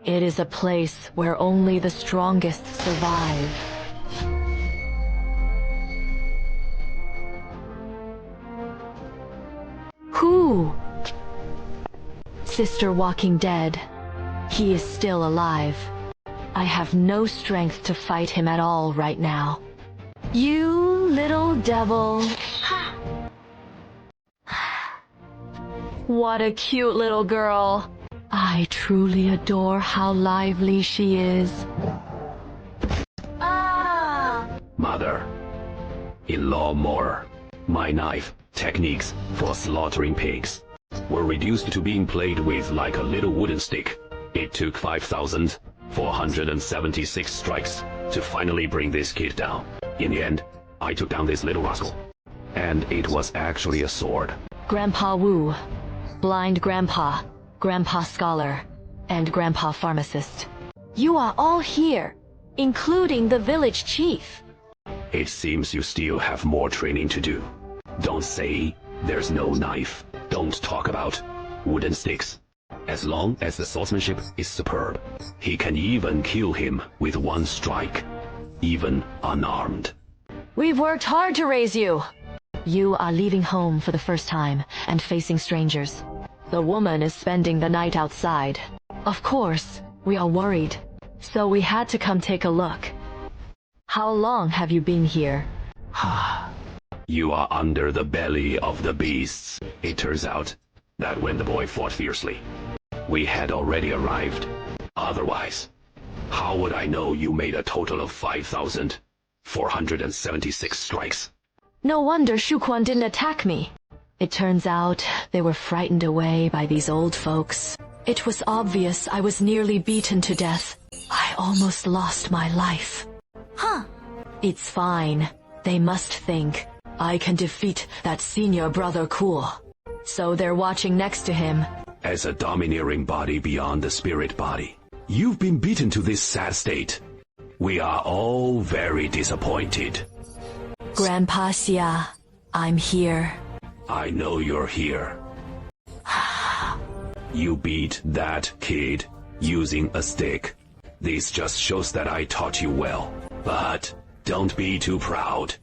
It is a place where only the strongest survive. Who? Sister Walking Dead. He is still alive. I have no strength to fight him at all right now. You little devil. What a cute little girl. I truly adore how lively she is. Mother-in-law Moore, my knife techniques for slaughtering pigs were reduced to being played with like a little wooden stick. It took 5,476 strikes to finally bring this kid down. In the end, I took down this little rascal. And it was actually a sword. Grandpa Wu, Blind Grandpa, Grandpa Scholar, and Grandpa Pharmacist. You are all here, including the village chief. It seems you still have more training to do. Don't say there's no knife. Don't talk about wooden sticks. As long as the swordsmanship is superb, he can even kill him with one strike, even unarmed. We've worked hard to raise you. You are leaving home for the first time and facing strangers. The woman is spending the night outside. Of course, we are worried, so we had to come take a look. How long have you been here? You are under the belly of the beasts. It turns out that when the boy fought fiercely, we had already arrived. Otherwise, how would I know you made a total of 5,476 strikes? No wonder Shuquan didn't attack me. It turns out they were frightened away by these old folks. It was obvious I was nearly beaten to death. I almost lost my life. Huh. It's fine. They must think I can defeat that senior brother cool. So they're watching next to him. As a domineering body beyond the spirit body, you've been beaten to this sad state. We are all very disappointed. Grandpa Xia, I'm here. I know you're here. You beat that kid using a stick. This just shows that I taught you well. But don't be too proud.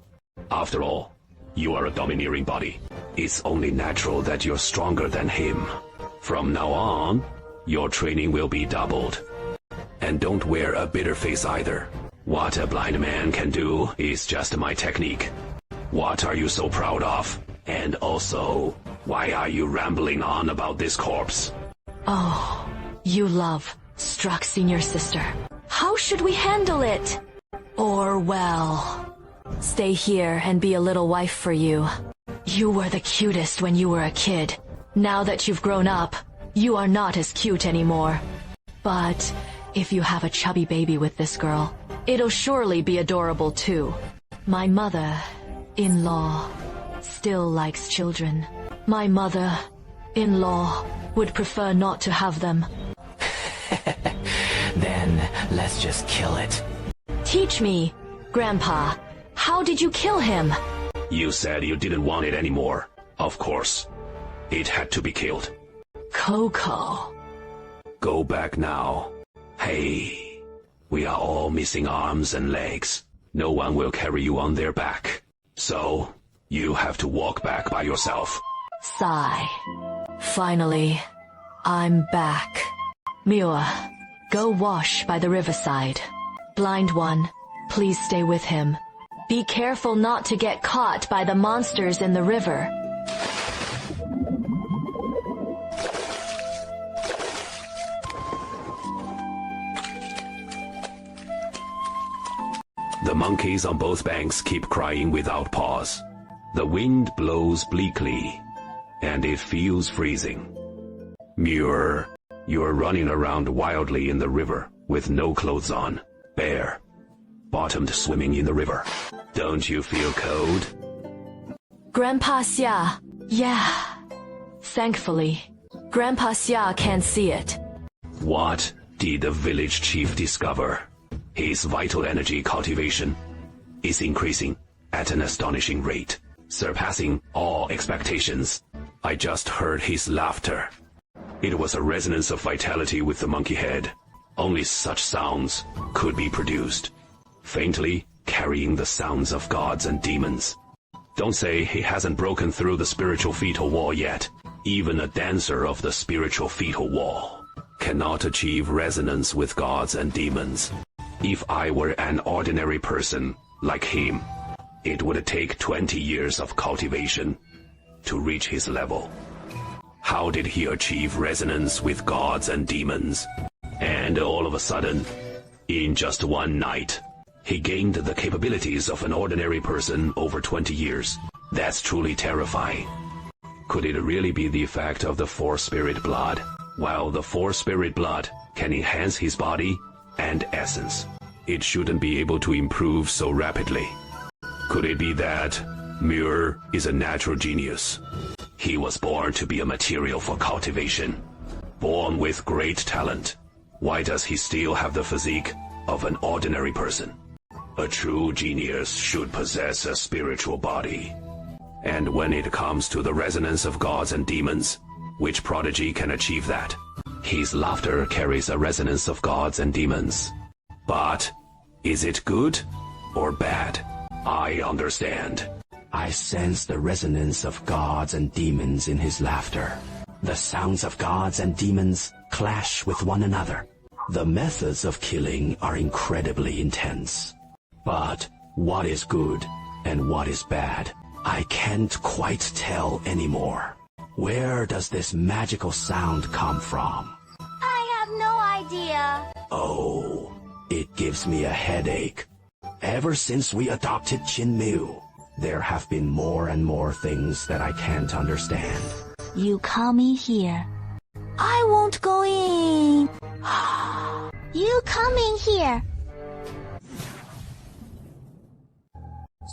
After all, you are a domineering body. It's only natural that you're stronger than him. From now on, your training will be doubled. And don't wear a bitter face either. What a blind man can do is just my technique. What are you so proud of? And also, why are you rambling on about this corpse? Oh, you love struck senior sister. How should we handle it? Or, well, stay here and be a little wife for you. You were the cutest when you were a kid. Now that you've grown up, you are not as cute anymore. But if you have a chubby baby with this girl, it'll surely be adorable too. My mother-in-law still likes children. My mother-in-law would prefer not to have them. Then let's just kill it. Teach me, Grandpa, how did you kill him? You said you didn't want it anymore. Of course. It had to be killed. Coco. Go back now. Hey, we are all missing arms and legs. No one will carry you on their back. So, you have to walk back by yourself. Sigh. Finally, I'm back. Miwa, go wash by the riverside. Blind one, please stay with him. Be careful not to get caught by the monsters in the river. The monkeys on both banks keep crying without pause. The wind blows bleakly, and it feels freezing. Muir, you're running around wildly in the river with no clothes on, bare, bottomed swimming in the river. Don't you feel cold? Grandpa Xia, yeah. Thankfully, Grandpa Xia can't see it. What did the village chief discover? His vital energy cultivation is increasing at an astonishing rate, surpassing all expectations. I just heard his laughter. It was a resonance of vitality with the monkey head. Only such sounds could be produced, faintly carrying the sounds of gods and demons. Don't say he hasn't broken through the spiritual fetal wall yet. Even a dancer of the spiritual fetal wall cannot achieve resonance with gods and demons. If I were an ordinary person like him, it would take 20 years of cultivation to reach his level. How did he achieve resonance with gods and demons? And all of a sudden, in just one night, he gained the capabilities of an ordinary person over 20 years. That's truly terrifying. Could it really be the effect of the Force Spirit blood? While the Force Spirit blood can enhance his body and essence, it shouldn't be able to improve so rapidly. Could it be that Muir is a natural genius? He was born to be a material for cultivation, born with great talent. Why does he still have the physique of an ordinary person? A true genius should possess a spiritual body. And when it comes to the resonance of gods and demons, which prodigy can achieve that? His laughter carries a resonance of gods and demons. But is it good or bad? I understand. I sense the resonance of gods and demons in his laughter. The sounds of gods and demons clash with one another. The methods of killing are incredibly intense. But what is good and what is bad, I can't quite tell anymore. Where does this magical sound come from? have no idea. Oh, it gives me a headache. Ever since we adopted Jinmu, there have been more and more things that I can't understand. You come in here. I won't go in. You come in here.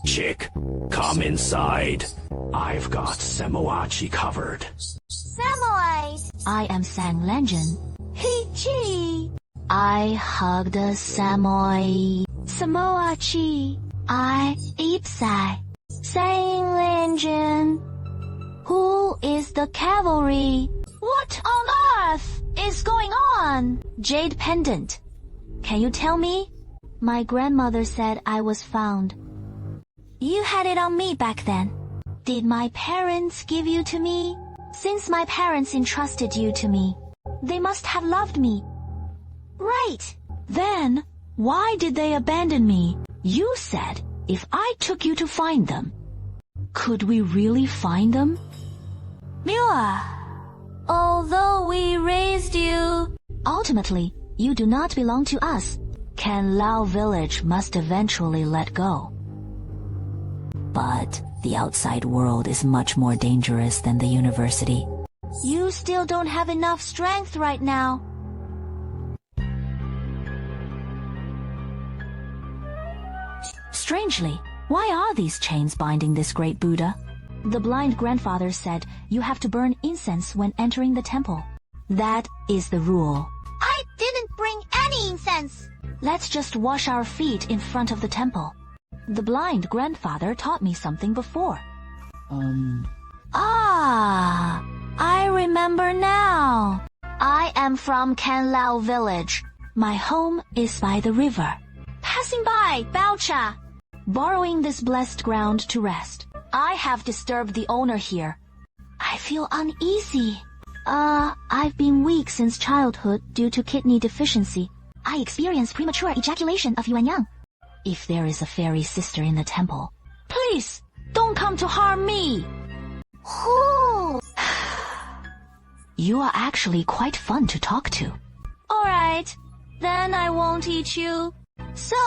Chick, come inside. I've got Samoachi covered. Samoite. I am Sang Lenjin. Hichi. I hugged a Samoy. Samoachi. I Ipsai. Sang Lenjin. Who is the cavalry? What on earth is going on? Jade pendant. Can you tell me? My grandmother said I was found. You had it on me back then. Did my parents give you to me? Since my parents entrusted you to me, they must have loved me. Right. Then, why did they abandon me? You said if I took you to find them. Could we really find them? Miwa, although we raised you... Ultimately, you do not belong to us. Canlao village must eventually let go. But the outside world is much more dangerous than the university. You still don't have enough strength right now. Strangely, why are these chains binding this great Buddha? The blind grandfather said you have to burn incense when entering the temple. That is the rule. I didn't bring any incense. Let's just wash our feet in front of the temple. The blind grandfather taught me something before. I remember now. I am from Canlao village. My home is by the river. Passing by, Baocha. Borrowing this blessed ground to rest. I have disturbed the owner here. I feel uneasy. I've been weak since childhood due to kidney deficiency. I experienced premature ejaculation of Yuanyang. If there is a fairy sister in the temple, please don't come to harm me. Who? You are actually quite fun to talk to. Alright, then I won't eat you. So,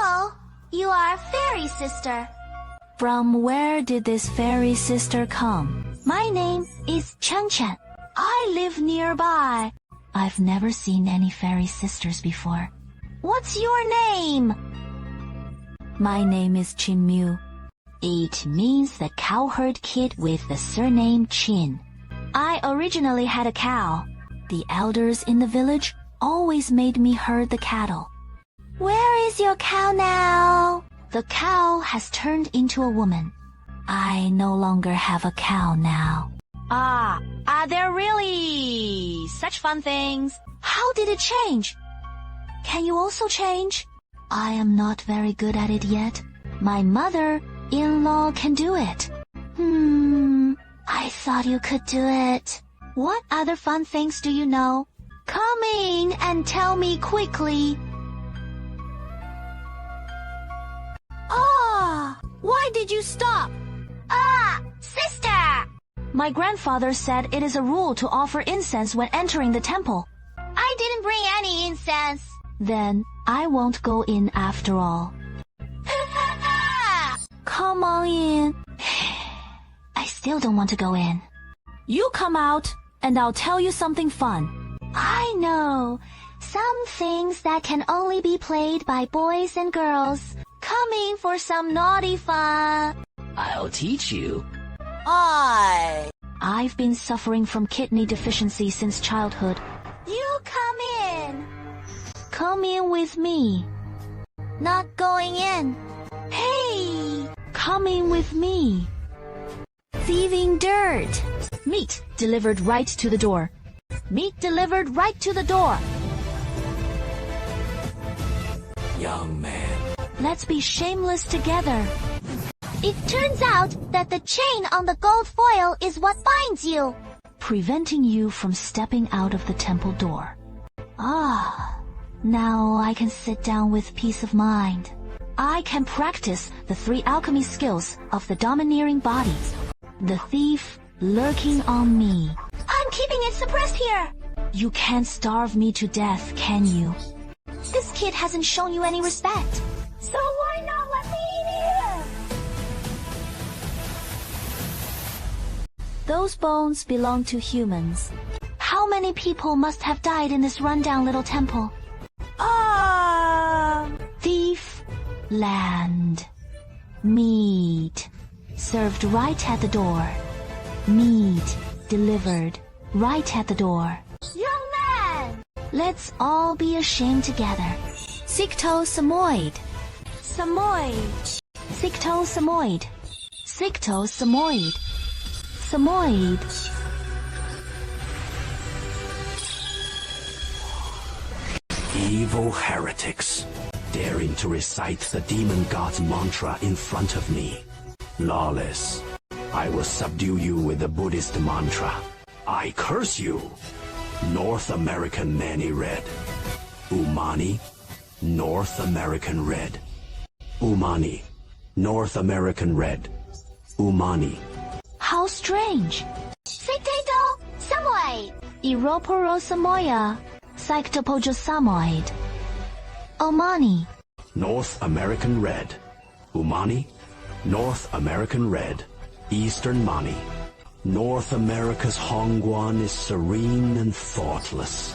you are a fairy sister. From where did this fairy sister come? My name is Chen Chen. I live nearby. I've never seen any fairy sisters before. What's your name? My name is Chin Mu. It means the cowherd kid with the surname Chin. I originally had a cow. The elders in the village always made me herd the cattle. Where is your cow now? The cow has turned into a woman. I no longer have a cow now. Are there really such fun things? How did it change? Can you also change? I am not very good at it yet. My mother-in-law can do it. I thought you could do it. What other fun things do you know? Come in and tell me quickly. Why did you stop? Sister! My grandfather said it is a rule to offer incense when entering the temple. I didn't bring any incense. Then I won't go in after all. Come on in. I still don't want to go in. You come out, and I'll tell you something fun. I know. Some things that can only be played by boys and girls. Coming for some naughty fun. I'll teach you. I've been suffering from kidney deficiency since childhood. You come in. Come in with me. Not going in. Hey! Come in with me. Thieving dirt. Meat delivered right to the door. Meat delivered right to the door. Young man. Let's be shameless together. It turns out that the chain on the gold foil is what binds you. Preventing you from stepping out of the temple door. Now I can sit down with peace of mind. I can practice the 3 alchemy skills of the domineering body. The thief lurking on me. I'm keeping it suppressed here. You can't starve me to death, can you? This kid hasn't shown you any respect. So why not let me eat him? Those bones belong to humans. How many people must have died in this rundown little temple? Thief land. Meat served right at the door. Meat delivered right at the door. Young man! Let's all be ashamed together. Sicto Samoid. Samoid. Sicto Samoid. Sicto Samoid. Samoid. Evil heretics, daring to recite the demon god's mantra in front of me. Lawless, I will subdue you with the Buddhist mantra. I curse you. North American Manny Red. Umani, North American Red. Umani, North American Red. Umani. How strange. Sicto Samoid. Iroporo Samoya. Psychtopojo Samoid. Omani. North American Red. Umani, North American Red. Eastern Mani. North America's Hongguan is serene and thoughtless.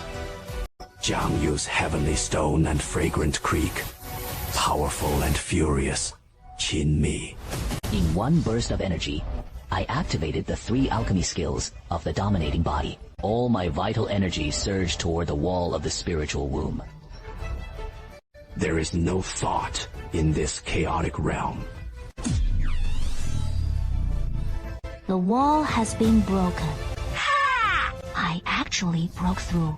Jiang Yu's heavenly stone and fragrant creek. Powerful and furious. Qin Mi. In one burst of energy, I activated the 3 alchemy skills of the dominating body. All my vital energy surged toward the wall of the spiritual womb. There is no thought in this chaotic realm. The wall has been broken. Ha! I actually broke through.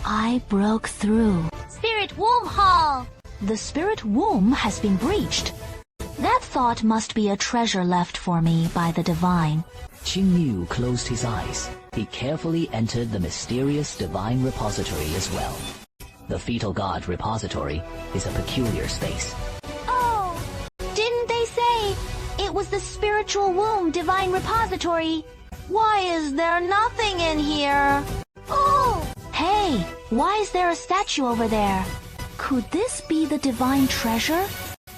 I broke through. Spirit Womb Hall! The spirit womb has been breached. That thought must be a treasure left for me by the divine. Qing Yu closed his eyes. He carefully entered the mysterious divine repository as well. The fetal god repository is a peculiar space. Oh! Didn't they say it was the spiritual womb divine repository? Why is there nothing in here? Oh! Hey, why is there a statue over there? Could this be the divine treasure?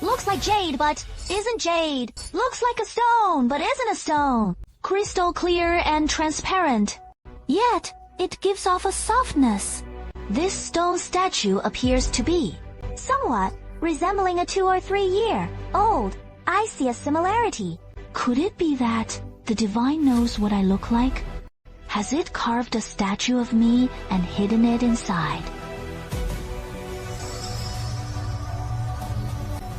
Looks like jade, but isn't jade. Looks like a stone, but isn't a stone. Crystal clear and transparent. Yet, it gives off a softness. This stone statue appears to be somewhat resembling a 2 or 3 year old. I see a similarity. Could it be that the divine knows what I look like? Has it carved a statue of me and hidden it inside?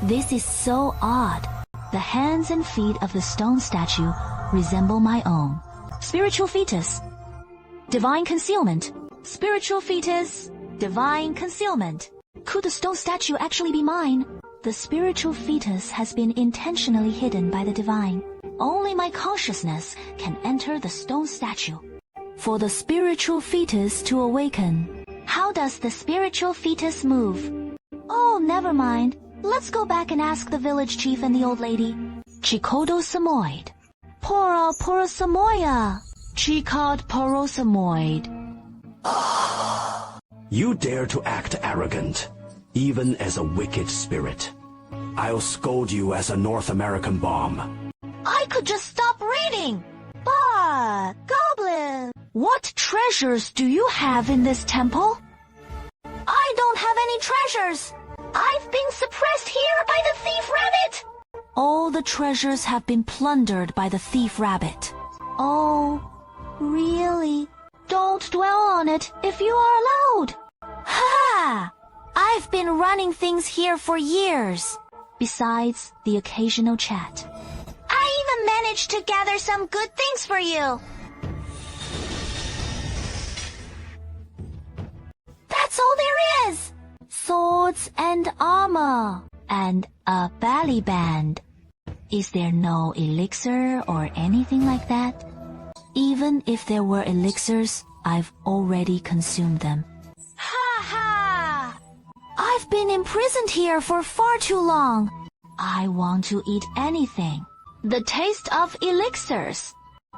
This is so odd. The hands and feet of the stone statue resemble my own. Spiritual fetus. Divine concealment. Spiritual fetus. Divine concealment. Could the stone statue actually be mine? The spiritual fetus has been intentionally hidden by the divine. Only my consciousness can enter the stone statue. For the spiritual fetus to awaken. How does the spiritual fetus move? Oh, never mind. Let's go back and ask the village chief and the old lady. Chikodo Samoid. Poro Samoya. Chikod Poro Samoid. You dare to act arrogant, even as a wicked spirit. I'll scold you as a North American bomb. I could just stop reading. But, Goblin, what treasures do you have in this temple? I don't have any treasures. I've been suppressed here by the thief rabbit. All the treasures have been plundered by the thief rabbit. Oh, really? Don't dwell on it if you are allowed. Ha! I've been running things here for years. Besides the occasional chat. I even managed to gather some good things for you. That's all there is. Swords and armor. And a belly band. Is there no elixir or anything like that? Even if there were elixirs, I've already consumed them. Ha ha! I've been imprisoned here for far too long. I want to eat anything. The taste of elixirs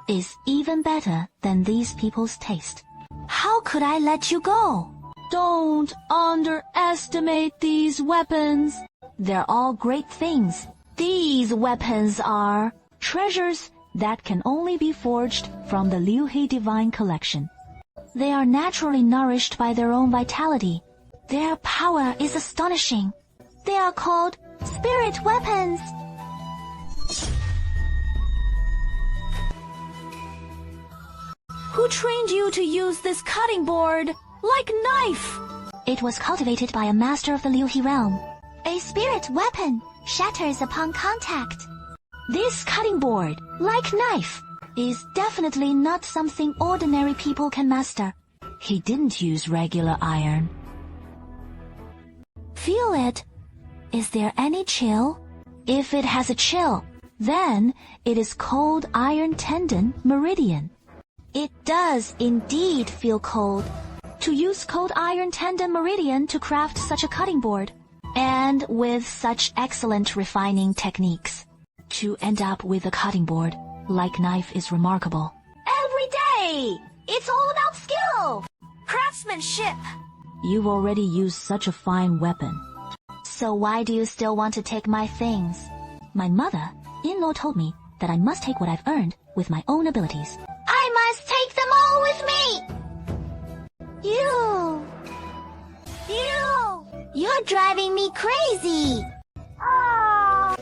is even better than these people's taste. How could I let you go? Don't underestimate these weapons. They're all great things. These weapons are treasures that can only be forged from the Liu He Divine Collection. They are naturally nourished by their own vitality. Their power is astonishing. They are called spirit weapons. Who trained you to use this cutting board like knife? It was cultivated by a master of the Liu He realm. A spirit weapon shatters upon contact. This cutting board, like knife, is definitely not something ordinary people can master. He didn't use regular iron. Feel it. Is there any chill? If it has a chill, then it is cold iron tendon meridian. It does indeed feel cold. To use cold iron tendon meridian to craft such a cutting board, and with such excellent refining techniques, to end up with a cutting board like knife is remarkable. Every day! It's all about skill! Craftsmanship! You've already used such a fine weapon. So why do you still want to take my things? My mother-in-law told me that I must take what I've earned with my own abilities. I must take them all with me! You're driving me crazy!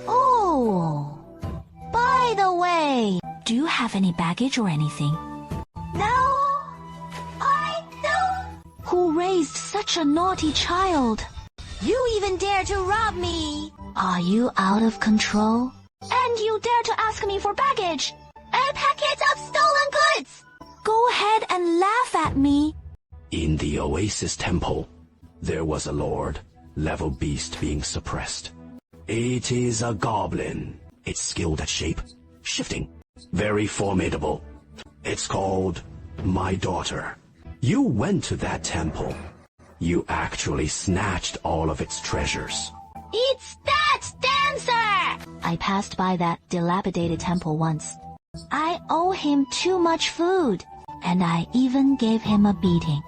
Oh! By the way, do you have any baggage or anything? No, I don't. Who raised such a naughty child? You even dare to rob me! Are you out of control? And you dare to ask me for baggage? A packet of stolen goods! Go ahead and laugh at me. In the Oasis Temple, there was a lord, level beast being suppressed. It is a goblin. It's skilled at shape, shifting, very formidable. It's called my daughter. You went to that temple. You actually snatched all of its treasures. It's that dancer! I passed by that dilapidated temple once. I owe him too much food, and I even gave him a beating.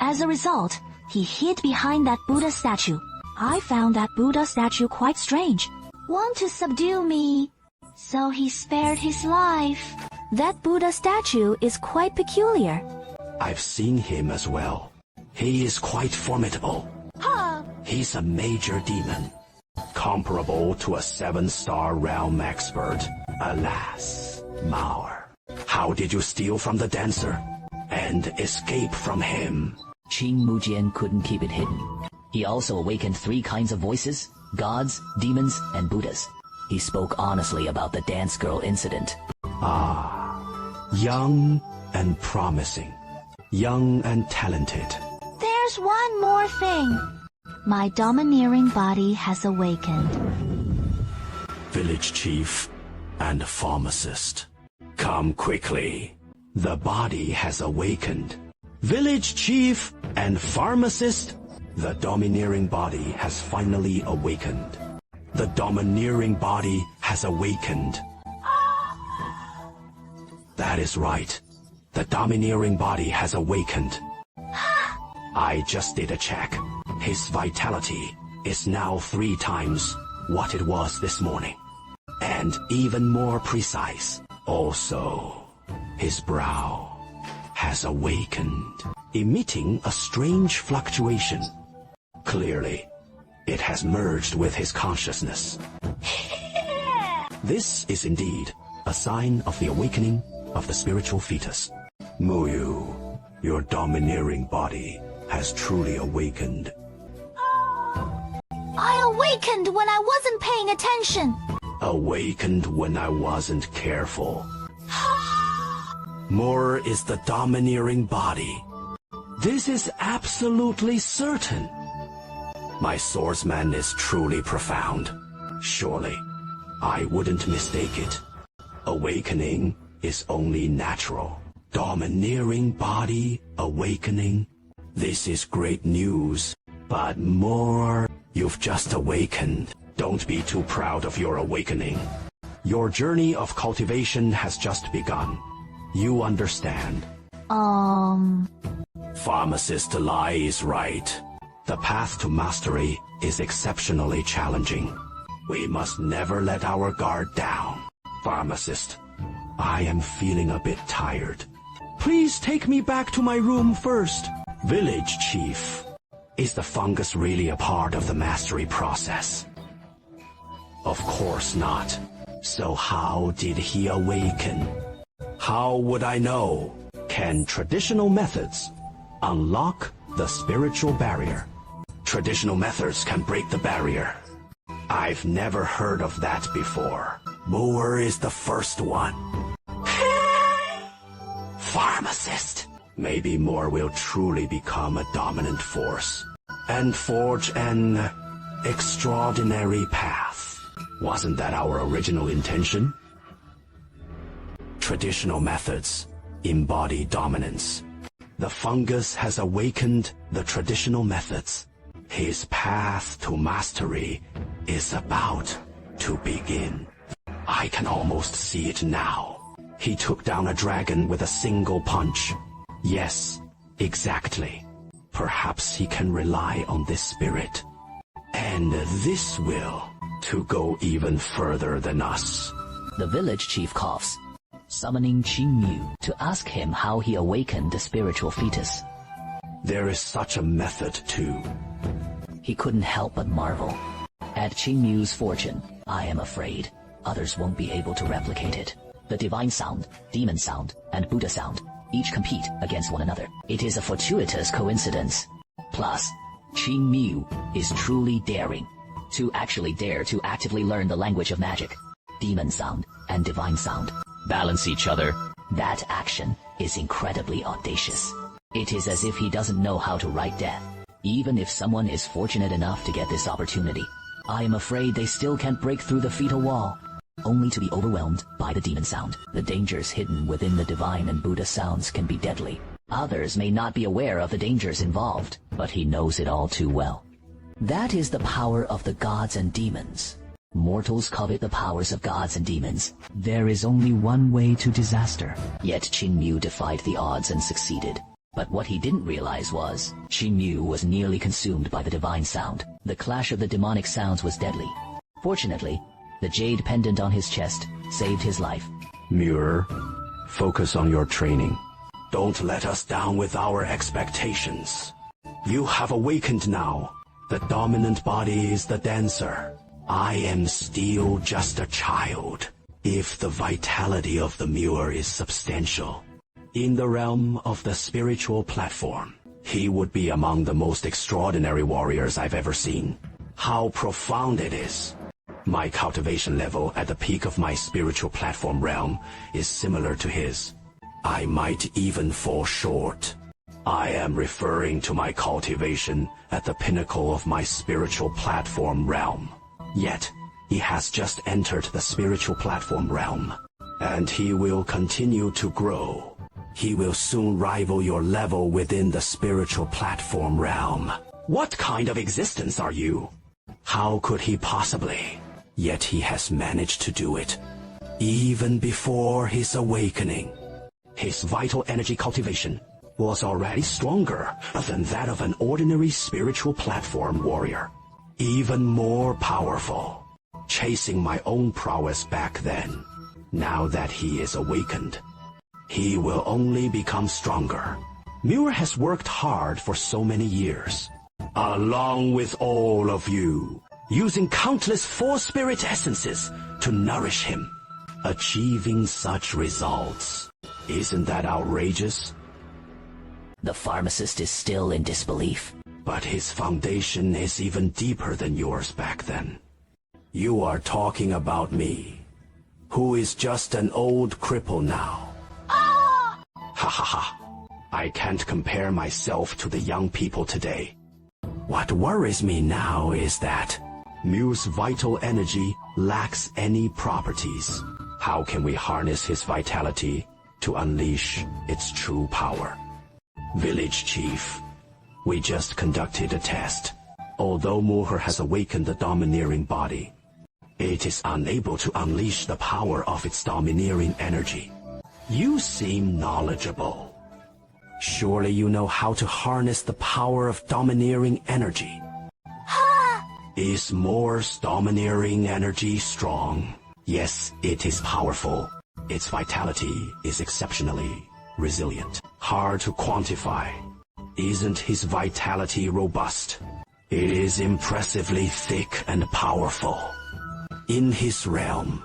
As a result, he hid behind that Buddha statue. I found that Buddha statue quite strange. Want to subdue me, so he spared his life. That Buddha statue is quite peculiar. I've seen him as well. He is quite formidable. Huh? He's a major demon, comparable to a 7-star realm expert. Alas, Mauer. How did you steal from the dancer and escape from him? Qing Mujian couldn't keep it hidden. He also awakened 3 kinds of voices: gods, demons, and Buddhas. He spoke honestly about the dance girl incident. Young and promising. Young and talented. There's one more thing. My domineering body has awakened. Village chief and pharmacist. Come quickly. The body has awakened. Village chief and pharmacist. The domineering body has finally awakened. The domineering body has awakened. That is right. The domineering body has awakened. I just did a check. His vitality is now 3 times what it was this morning. And even more precise. Also, his brow has awakened, emitting a strange fluctuation. Clearly, it has merged with his consciousness. This is indeed a sign of the awakening of the spiritual fetus. Muyu, your domineering body has truly awakened. I awakened when I wasn't paying attention. Awakened when I wasn't careful. More is the domineering body. This is absolutely certain. My swordsman is truly profound. Surely, I wouldn't mistake it. Awakening is only natural. Domineering body awakening. This is great news. But more, you've just awakened. Don't be too proud of your awakening. Your journey of cultivation has just begun. You understand. Pharmacist Lai is right. The path to mastery is exceptionally challenging. We must never let our guard down. Pharmacist, I am feeling a bit tired. Please take me back to my room first. Village Chief, is the fungus really a part of the mastery process? Of course not. So how did he awaken? How would I know? Can traditional methods unlock the spiritual barrier? Traditional methods can break the barrier. I've never heard of that before. Moore is the first one. Pharmacist. Maybe Moore will truly become a dominant force and forge an extraordinary path. Wasn't that our original intention? Traditional methods embody dominance. The fungus has awakened the traditional methods. His path to mastery is about to begin. I can almost see it now. He took down a dragon with a single punch. Yes, exactly. Perhaps he can rely on this spirit. And this will to go even further than us. The village chief coughs, summoning Qing Mu to ask him how he awakened the spiritual fetus. There is such a method too. He couldn't help but marvel. At Qing Mu's fortune, I am afraid others won't be able to replicate it. The divine sound, demon sound, and Buddha sound each compete against one another. It is a fortuitous coincidence. Plus, Qing Mu is truly daring. To actually dare to actively learn the language of magic. Demon sound and divine sound balance each other. That action is incredibly audacious. It is as if he doesn't know how to write death. Even if someone is fortunate enough to get this opportunity, I am afraid they still can't break through the fetal wall, only to be overwhelmed by the demon sound. The dangers hidden within the divine and Buddha sounds can be deadly. Others may not be aware of the dangers involved, but he knows it all too well. That is the power of the gods and demons. Mortals covet the powers of gods and demons. There is only one way to disaster. Yet Qing Mu defied the odds and succeeded. But what he didn't realize was, Qing Mu was nearly consumed by the divine sound. The clash of the demonic sounds was deadly. Fortunately, the jade pendant on his chest saved his life. Muir, focus on your training. Don't let us down with our expectations. You have awakened now. The dominant body is the dancer. I am still just a child. If the vitality of the Muir is substantial, in the realm of the spiritual platform, he would be among the most extraordinary warriors I've ever seen. How profound it is. My cultivation level at the peak of my spiritual platform realm is similar to his. I might even fall short. I am referring to my cultivation at the pinnacle of my spiritual platform realm. Yet, he has just entered the spiritual platform realm, and he will continue to grow. He will soon rival your level within the spiritual platform realm. What kind of existence are you? How could he possibly? Yet he has managed to do it, even before his awakening. His vital energy cultivation was already stronger than that of an ordinary spiritual platform warrior. Even more powerful, chasing my own prowess back then. Now that he is awakened, he will only become stronger. Muir has worked hard for so many years, along with all of you, using countless four-spirit essences to nourish him, achieving such results. Isn't that outrageous? The pharmacist is still in disbelief. But his foundation is even deeper than yours back then. You are talking about me, who is just an old cripple now. Ha ha ha. I can't compare myself to the young people today. What worries me now is that Mu's vital energy lacks any properties. How can we harness his vitality to unleash its true power? Village Chief, we just conducted a test. Although Moher has awakened the domineering body, it is unable to unleash the power of its domineering energy. You seem knowledgeable. Surely you know how to harness the power of domineering energy. Is Moore's domineering energy strong? Yes, it is powerful. Its vitality is exceptionally resilient. Hard to quantify. Isn't his vitality robust? It is impressively thick and powerful. In his realm,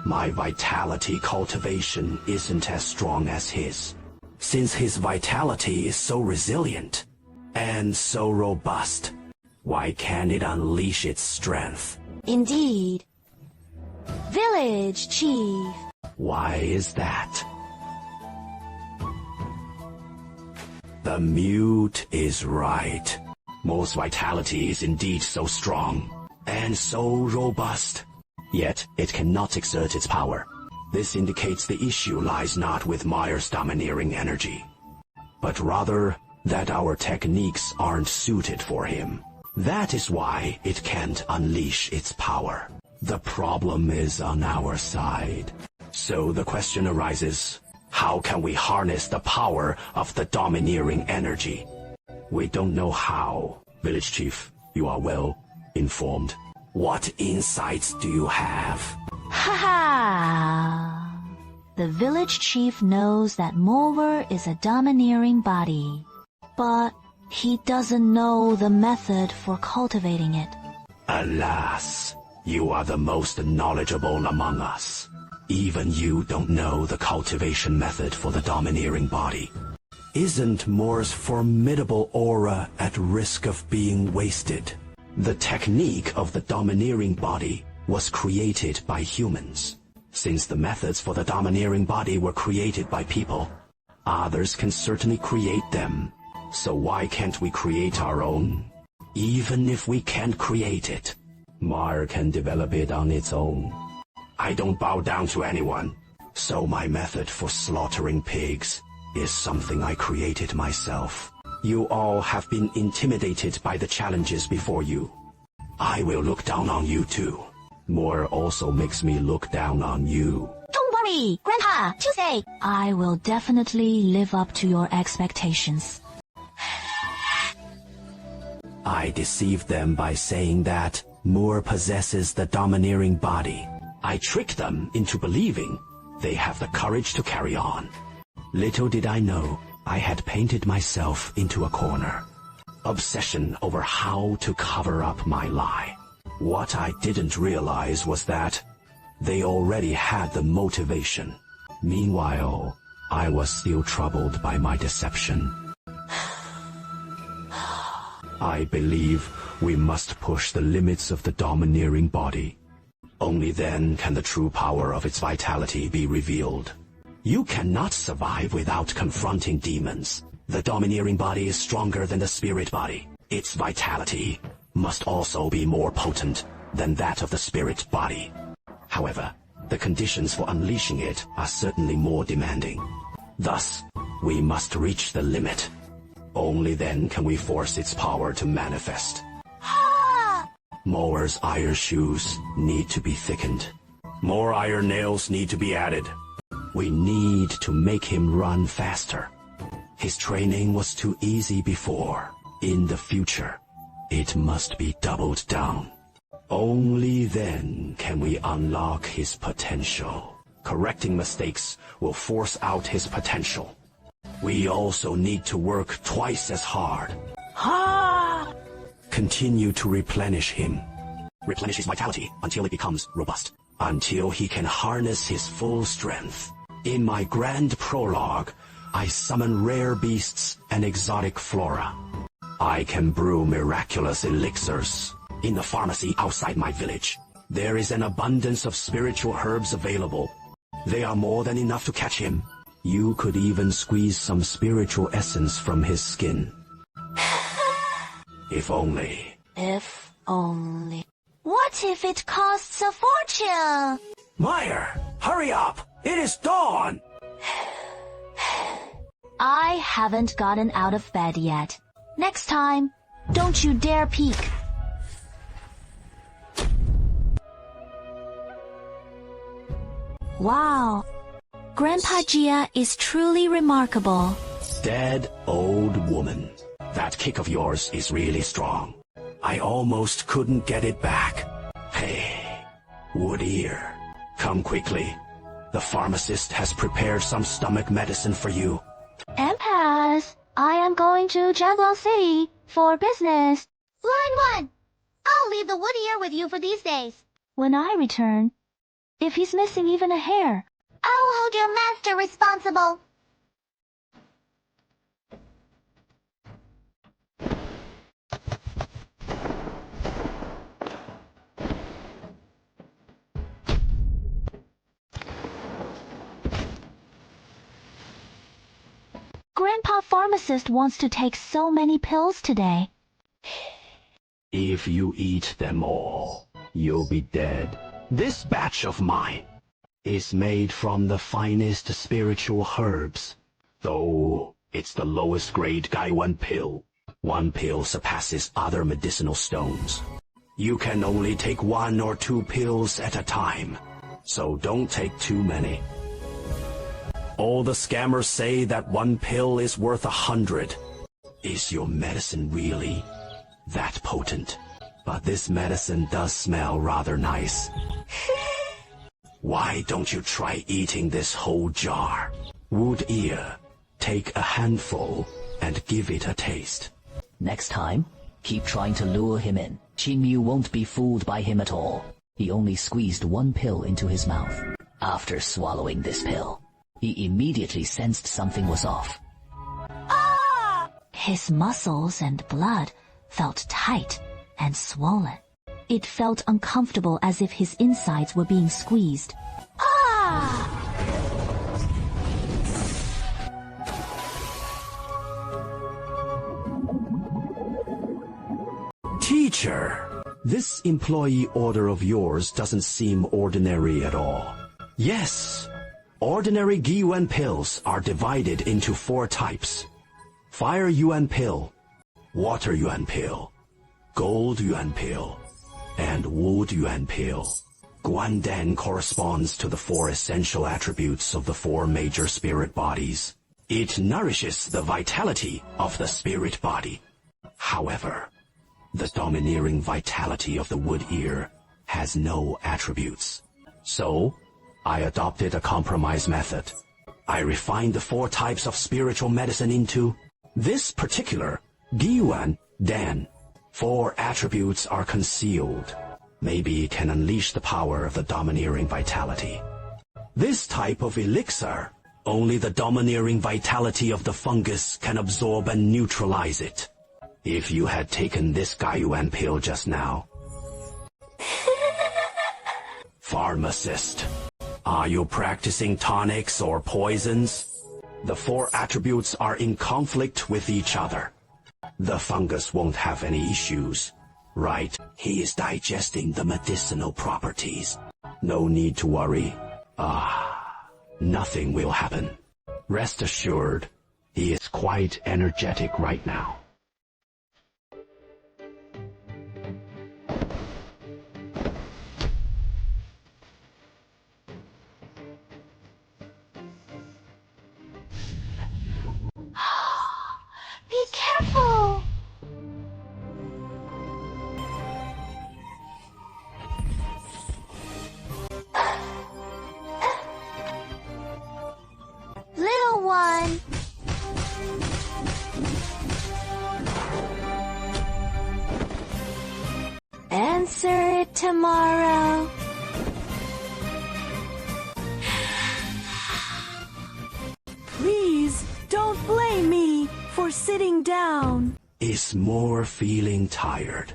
my vitality cultivation isn't as strong as his. Since his vitality is so resilient and so robust, why can't it unleash its strength? Indeed. Village Chief. Why is that? The mute is right. Moore's vitality is indeed so strong and so robust, yet it cannot exert its power. This indicates the issue lies not with Myers' domineering energy, but rather that our techniques aren't suited for him. That is why it can't unleash its power. The problem is on our side. So the question arises, how can we harness the power of the domineering energy? We don't know how. Village Chief, you are well informed. What insights do you have? Ha! The village chief knows that Mower is a domineering body, but he doesn't know the method for cultivating it. Alas, you are the most knowledgeable among us. Even you don't know the cultivation method for the domineering body. Isn't Moore's formidable aura at risk of being wasted? The technique of the domineering body was created by humans. Since the methods for the domineering body were created by people, others can certainly create them. So why can't we create our own? Even if we can't create it, Mar can develop it on its own. I don't bow down to anyone, so my method for slaughtering pigs is something I created myself. You all have been intimidated by the challenges before you. I will look down on you too. Moore also makes me look down on you. Don't worry, Grandpa, Tuesday. I will definitely live up to your expectations. I deceived them by saying that Moore possesses the domineering body. I tricked them into believing they have the courage to carry on. Little did I know, I had painted myself into a corner. Obsession over how to cover up my lie. What I didn't realize was that they already had the motivation. Meanwhile, I was still troubled by my deception. I believe we must push the limits of the domineering body. Only then can the true power of its vitality be revealed. You cannot survive without confronting demons. The domineering body is stronger than the spirit body. Its vitality must also be more potent than that of the spirit body. However, the conditions for unleashing it are certainly more demanding. Thus, we must reach the limit. Only then can we force its power to manifest. Mower's iron shoes need to be thickened. More iron nails need to be added. We need to make him run faster. His training was too easy before. In the future, it must be doubled down. Only then can we unlock his potential. Correcting mistakes will force out his potential. We also need to work twice as hard. Continue to replenish him. Replenish his vitality until it becomes robust. Until he can harness his full strength. In my grand prologue, I summon rare beasts and exotic flora. I can brew miraculous elixirs. In the pharmacy outside my village, there is an abundance of spiritual herbs available. They are more than enough to catch him. You could even squeeze some spiritual essence from his skin. If only. If only. What if it costs a fortune? Meyer, hurry up! It is dawn! I haven't gotten out of bed yet. Next time, don't you dare peek. Wow. Grandpa Gia is truly remarkable. Dead old woman. That kick of yours is really strong. I almost couldn't get it back. Hey, Wood Ear, come quickly. The pharmacist has prepared some stomach medicine for you. Empath, I am going to Jungle City for business. Line 1. I'll leave the Wood Ear with you for these days. When I return, if he's missing even a hair, I'll hold your master responsible. Grandpa Pharmacist wants to take so many pills today. If you eat them all, you'll be dead. This batch of mine is made from the finest spiritual herbs, though it's the lowest grade Gaiwan pill. One pill surpasses other medicinal stones. You can only take 1 or 2 pills at a time, so don't take too many. All the scammers say that 1 pill is worth 100. Is your medicine really that potent? But this medicine does smell rather nice. Why don't you try eating this whole jar? Wood Ear, take a handful and give it a taste. Next time, keep trying to lure him in. Qingyu won't be fooled by him at all. He only squeezed 1 pill into his mouth. After swallowing this pill, he immediately sensed something was off. His muscles and blood felt tight and swollen. It felt uncomfortable, as if his insides were being squeezed. Teacher, this employee order of yours doesn't seem ordinary at all. Yes, ordinary Giyuan pills are divided into 4 types. Fire Yuan pill, Water Yuan pill, Gold Yuan pill, and Wood Yuan pill. Guandan corresponds to the 4 essential attributes of the 4 major spirit bodies. It nourishes the vitality of the spirit body. However, the domineering vitality of the Wood Ear has no attributes. So, I adopted a compromise method. I refined the 4 types of spiritual medicine into this particular Giyuan Dan. 4 attributes are concealed. Maybe it can unleash the power of the domineering vitality. This type of elixir, only the domineering vitality of the fungus can absorb and neutralize it. If you had taken this Gaiuan pill just now... Pharmacist, are you practicing tonics or poisons? The 4 attributes are in conflict with each other. The fungus won't have any issues. Right, he is digesting the medicinal properties. No need to worry. Nothing will happen. Rest assured, he is quite energetic right now. Be careful! Little one! Answer it tomorrow. Please, don't blame me for sitting down. Is more feeling tired?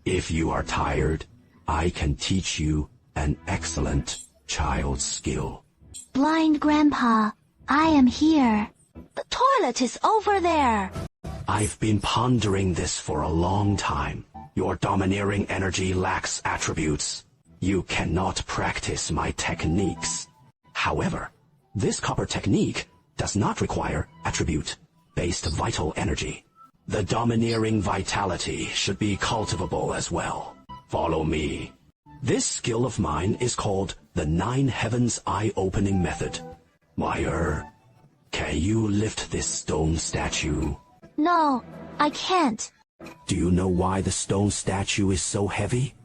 If you are tired, I can teach you an excellent child's skill. Blind Grandpa, I am here. The toilet is over there. I've been pondering this for a long time. Your domineering energy lacks attributes. You cannot practice my techniques. However, this copper technique does not require attribute-based vital energy. The domineering vitality should be cultivable as well. Follow me. This skill of mine is called the 9 Heavens Eye-Opening Method. Can you lift this stone statue? No, I can't. Do you know why the stone statue is so heavy?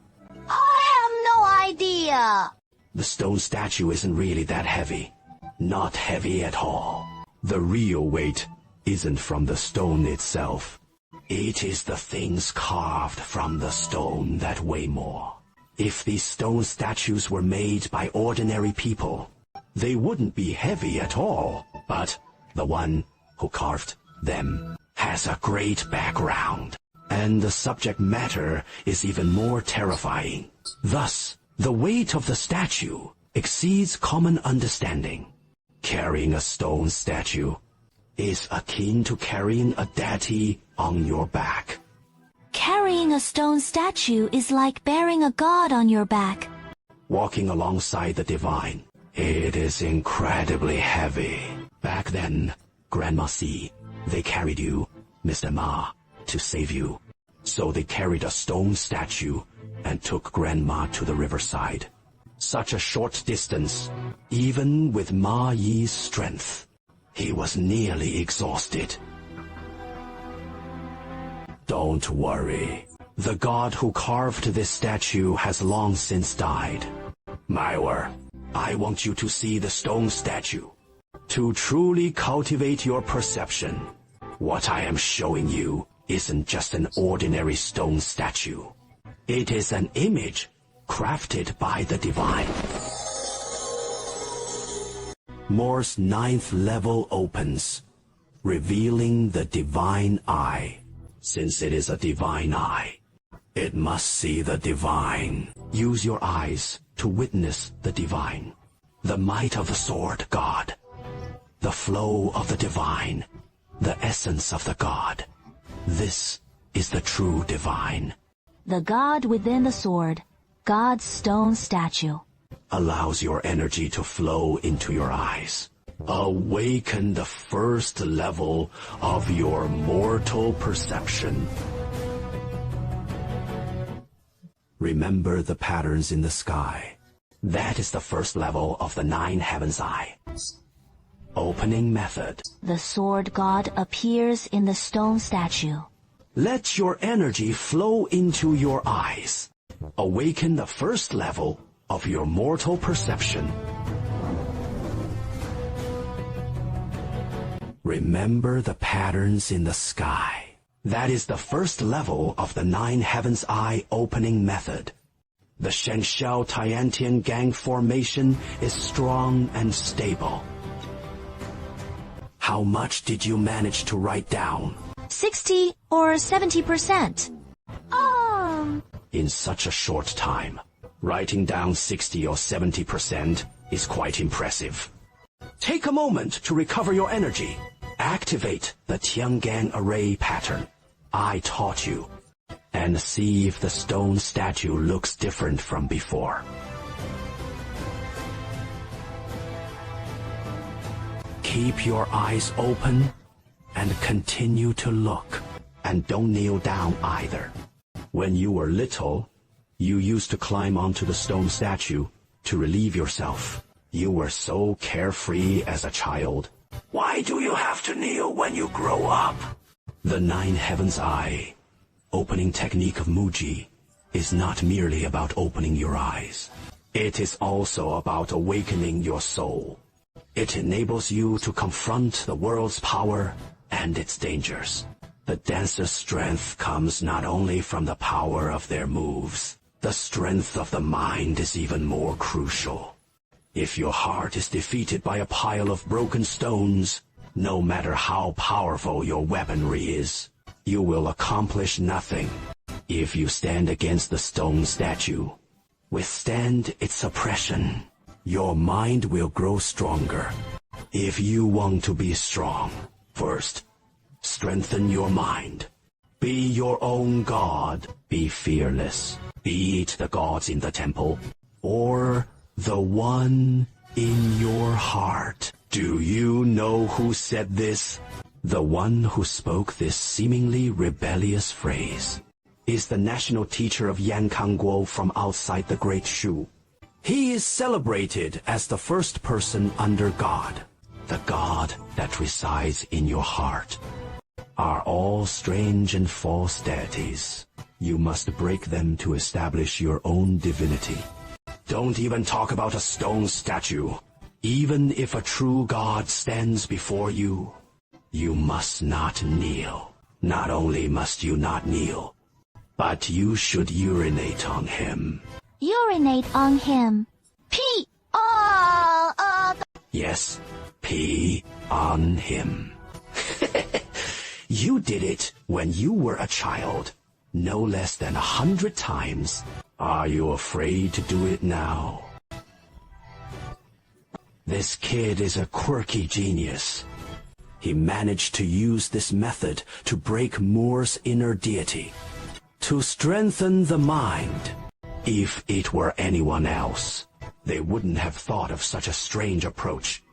I have no idea. The stone statue isn't really that heavy. Not heavy at all. The real weight isn't from the stone itself. It is the things carved from the stone that weigh more. If these stone statues were made by ordinary people, they wouldn't be heavy at all. But the one who carved them has a great background, and the subject matter is even more terrifying. Thus, the weight of the statue exceeds common understanding. Carrying a stone statue is akin to carrying a deity on your back. Carrying a stone statue is like bearing a god on your back. Walking alongside the divine, it is incredibly heavy. Back then, Grandma C, they carried you, Mr. Ma, to save you. So they carried a stone statue and took Grandma to the riverside. Such a short distance, even with Ma Yi's strength, he was nearly exhausted. Don't worry. The god who carved this statue has long since died. Maiwer, I want you to see the stone statue. To truly cultivate your perception, what I am showing you isn't just an ordinary stone statue. It is an image crafted by the divine. Mor's 9th level opens, revealing the divine eye. Since it is a divine eye, it must see the divine. Use your eyes to witness the divine, the might of the sword god, the flow of the divine, the essence of the god. This is the true divine. The god within the sword, God's stone statue, allows your energy to flow into your eyes. Awaken the first level of your mortal perception. Remember the patterns in the sky. That is the first level of the 9 heavens eye. Opening method. The sword god appears in the stone statue. Let your energy flow into your eyes. Awaken the first level of your mortal perception. Remember the patterns in the sky. That is the first level of the 9 heavens eye opening method. The Shengxiao Tiantian Gang formation is strong and stable. How much did you manage to write down? 60 or 70%. In such a short time, writing down 60 or 70% is quite impressive. Take a moment to recover your energy. Activate the Tiangang array pattern I taught you, and see if the stone statue looks different from before. Keep your eyes open and continue to look. And don't kneel down either. When you were little, you used to climb onto the stone statue to relieve yourself. You were so carefree as a child. Why do you have to kneel when you grow up? The 9 heavens eye opening technique of Muji is not merely about opening your eyes. It is also about awakening your soul. It enables you to confront the world's power and its dangers. The dancer's strength comes not only from the power of their moves. The strength of the mind is even more crucial. If your heart is defeated by a pile of broken stones, no matter how powerful your weaponry is, you will accomplish nothing. If you stand against the stone statue, withstand its oppression, your mind will grow stronger. If you want to be strong, first, strengthen your mind. Be your own god. Be fearless. Be it the gods in the temple, or the one in your heart. Do you know who said this? The one who spoke this seemingly rebellious phrase is the national teacher of Yankangguo from outside the Great Shu. He is celebrated as the first person under God. the God that resides in your heart, are all strange and false deities. You must break them to establish your own divinity. Don't even talk about a stone statue. Even if a true God stands before you, you must not kneel. Not only must you not kneel, but you should urinate on him. Urinate on him. Pee! Yes, pee on him. You did it when you were a child, no less than 100 times. Are you afraid to do it now? This kid is a quirky genius. He managed to use this method to break Moore's inner deity, to strengthen the mind. If it were anyone else, they wouldn't have thought of such a strange approach.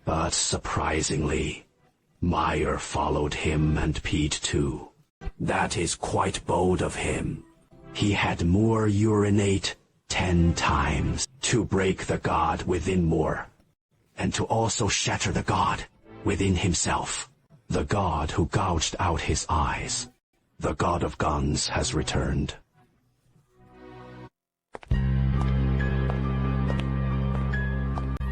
But surprisingly, Meyer followed him and Pete too. That is quite bold of him. He had Moore urinate 10 times to break the god within Moore, and to also shatter the god within himself. The god who gouged out his eyes. The god of guns has returned.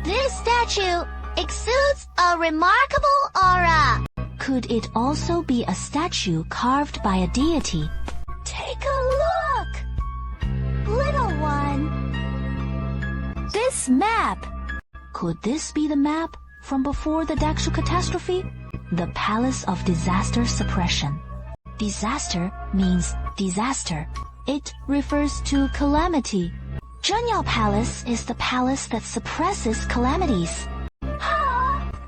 This statue exudes a remarkable aura. Could it also be a statue carved by a deity? Take a look! Little one. This map. Could this be the map from before the Dakshu catastrophe? The Palace of Disaster Suppression. Disaster means disaster. It refers to calamity. Zhenyao Palace is the palace that suppresses calamities.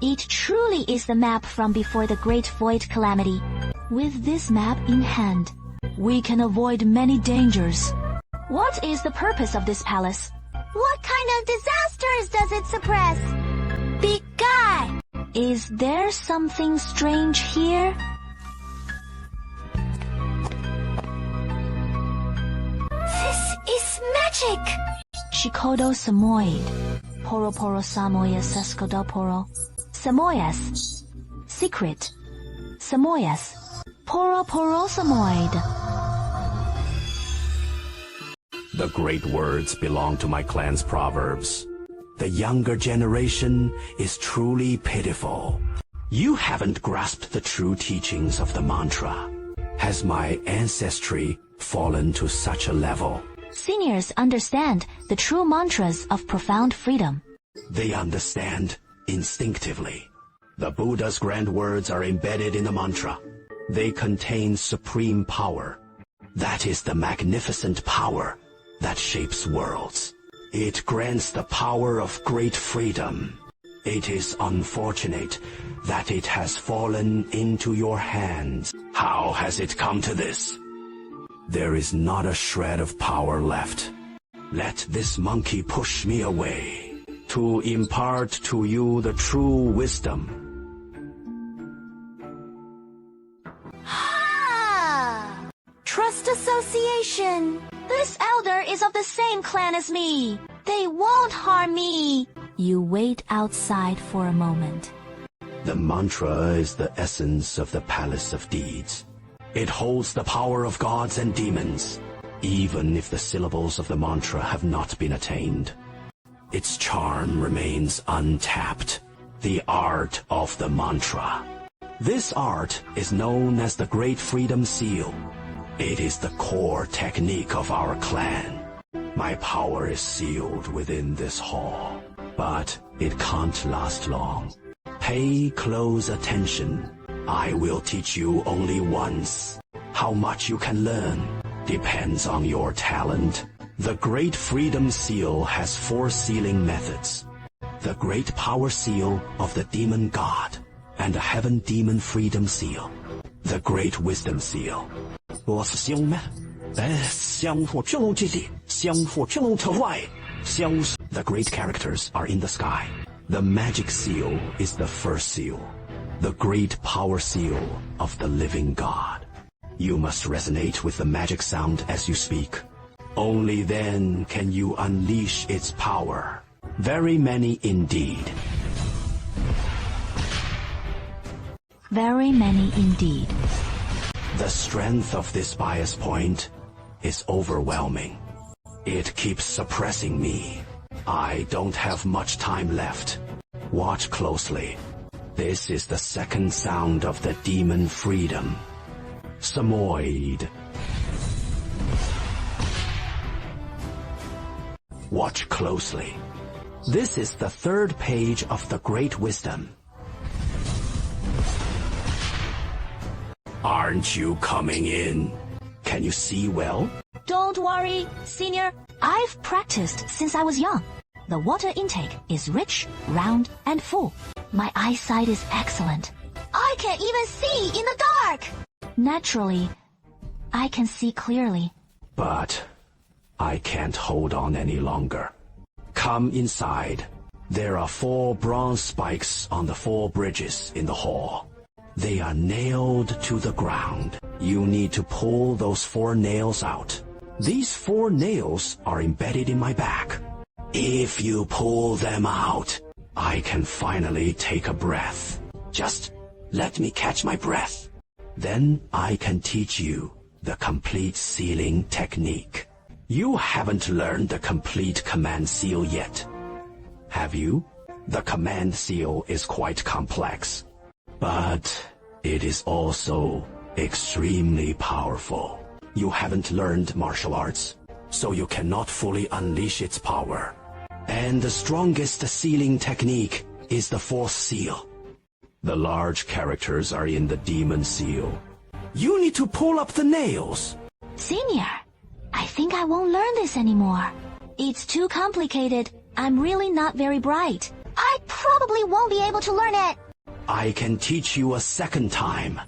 It truly is the map from before the Great Void Calamity. With this map in hand, we can avoid many dangers. What is the purpose of this palace? What kind of disasters does it suppress? Big guy! Is there something strange here? This is magic! Shikodo Samoyed. Poro Poro Samoyas Escodoporo. Samoyas. Secret. Samoyas. Poro Poro Samoyed. The great words belong to my clan's proverbs. The younger generation is truly pitiful. You haven't grasped the true teachings of the mantra. Has my ancestry fallen to such a level? Seniors understand the true mantras of profound freedom. They understand instinctively. The Buddha's grand words are embedded in the mantra. They contain supreme power. That is the magnificent power that shapes worlds. It grants the power of great freedom. It is unfortunate that it has fallen into your hands. How has it come to this? There is not a shred of power left. Let this monkey push me away, to impart to you the true wisdom. Trust association. This elder is of the same clan as me. They won't harm me. You wait outside for a moment. The mantra is the essence of the Palace of Deeds. It holds the power of gods and demons, even if the syllables of the mantra have not been attained. Its charm remains untapped. The art of the mantra. This art is known as the Great Freedom Seal. It is the core technique of our clan. My power is sealed within this hall, but it can't last long. Pay close attention. I will teach you only once. How much you can learn depends on your talent. The Great Freedom Seal has 4 sealing methods. The Great Power Seal of the Demon God, and the Heaven Demon Freedom Seal. The Great Wisdom Seal. The great characters are in the sky. The Magic Seal is the first seal. The Great Power Seal of the Living God. You must resonate with the magic sound as you speak. Only then can you unleash its power. Very many indeed. Very many indeed. The strength of this bias point is overwhelming. It keeps suppressing me. I don't have much time left. Watch closely. This is the second sound of the demon freedom. Samoyed. Watch closely. This is the third page of the Great Wisdom. Aren't you coming in? Can you see well? Don't worry, Senior. I've practiced since I was young. The water intake is rich, round, and full. My eyesight is excellent. I can't even see in the dark! Naturally, I can see clearly. But I can't hold on any longer. Come inside. There are 4 bronze spikes on the 4 bridges in the hall. They are nailed to the ground. You need to pull those 4 nails out. These 4 nails are embedded in my back. If you pull them out, I can finally take a breath. Just let me catch my breath. Then I can teach you the complete sealing technique. You haven't learned the complete command seal yet, have you? The command seal is quite complex, but it is also extremely powerful. You haven't learned martial arts, so you cannot fully unleash its power. And the strongest sealing technique is the 4th seal. The large characters are in the demon seal. You need to pull up the nails. Senior, I think I won't learn this anymore. It's too complicated. I'm really not very bright. I probably won't be able to learn it. I can teach you a second time,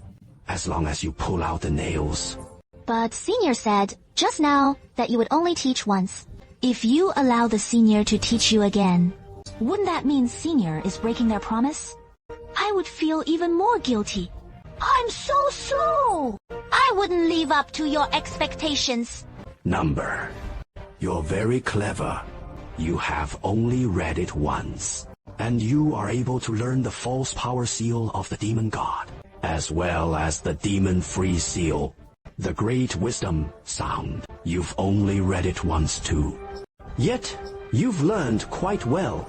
as long as you pull out the nails. But Senior said just now that you would only teach once. If you allow the Senior to teach you again, wouldn't that mean Senior is breaking their promise? I would feel even more guilty. I'm so slow. I wouldn't live up to your expectations. Number. You're very clever. You have only read it once. And you are able to learn the false power seal of the demon god, as well as the demon free seal, the great wisdom sound. You've only read it once too. Yet, you've learned quite well.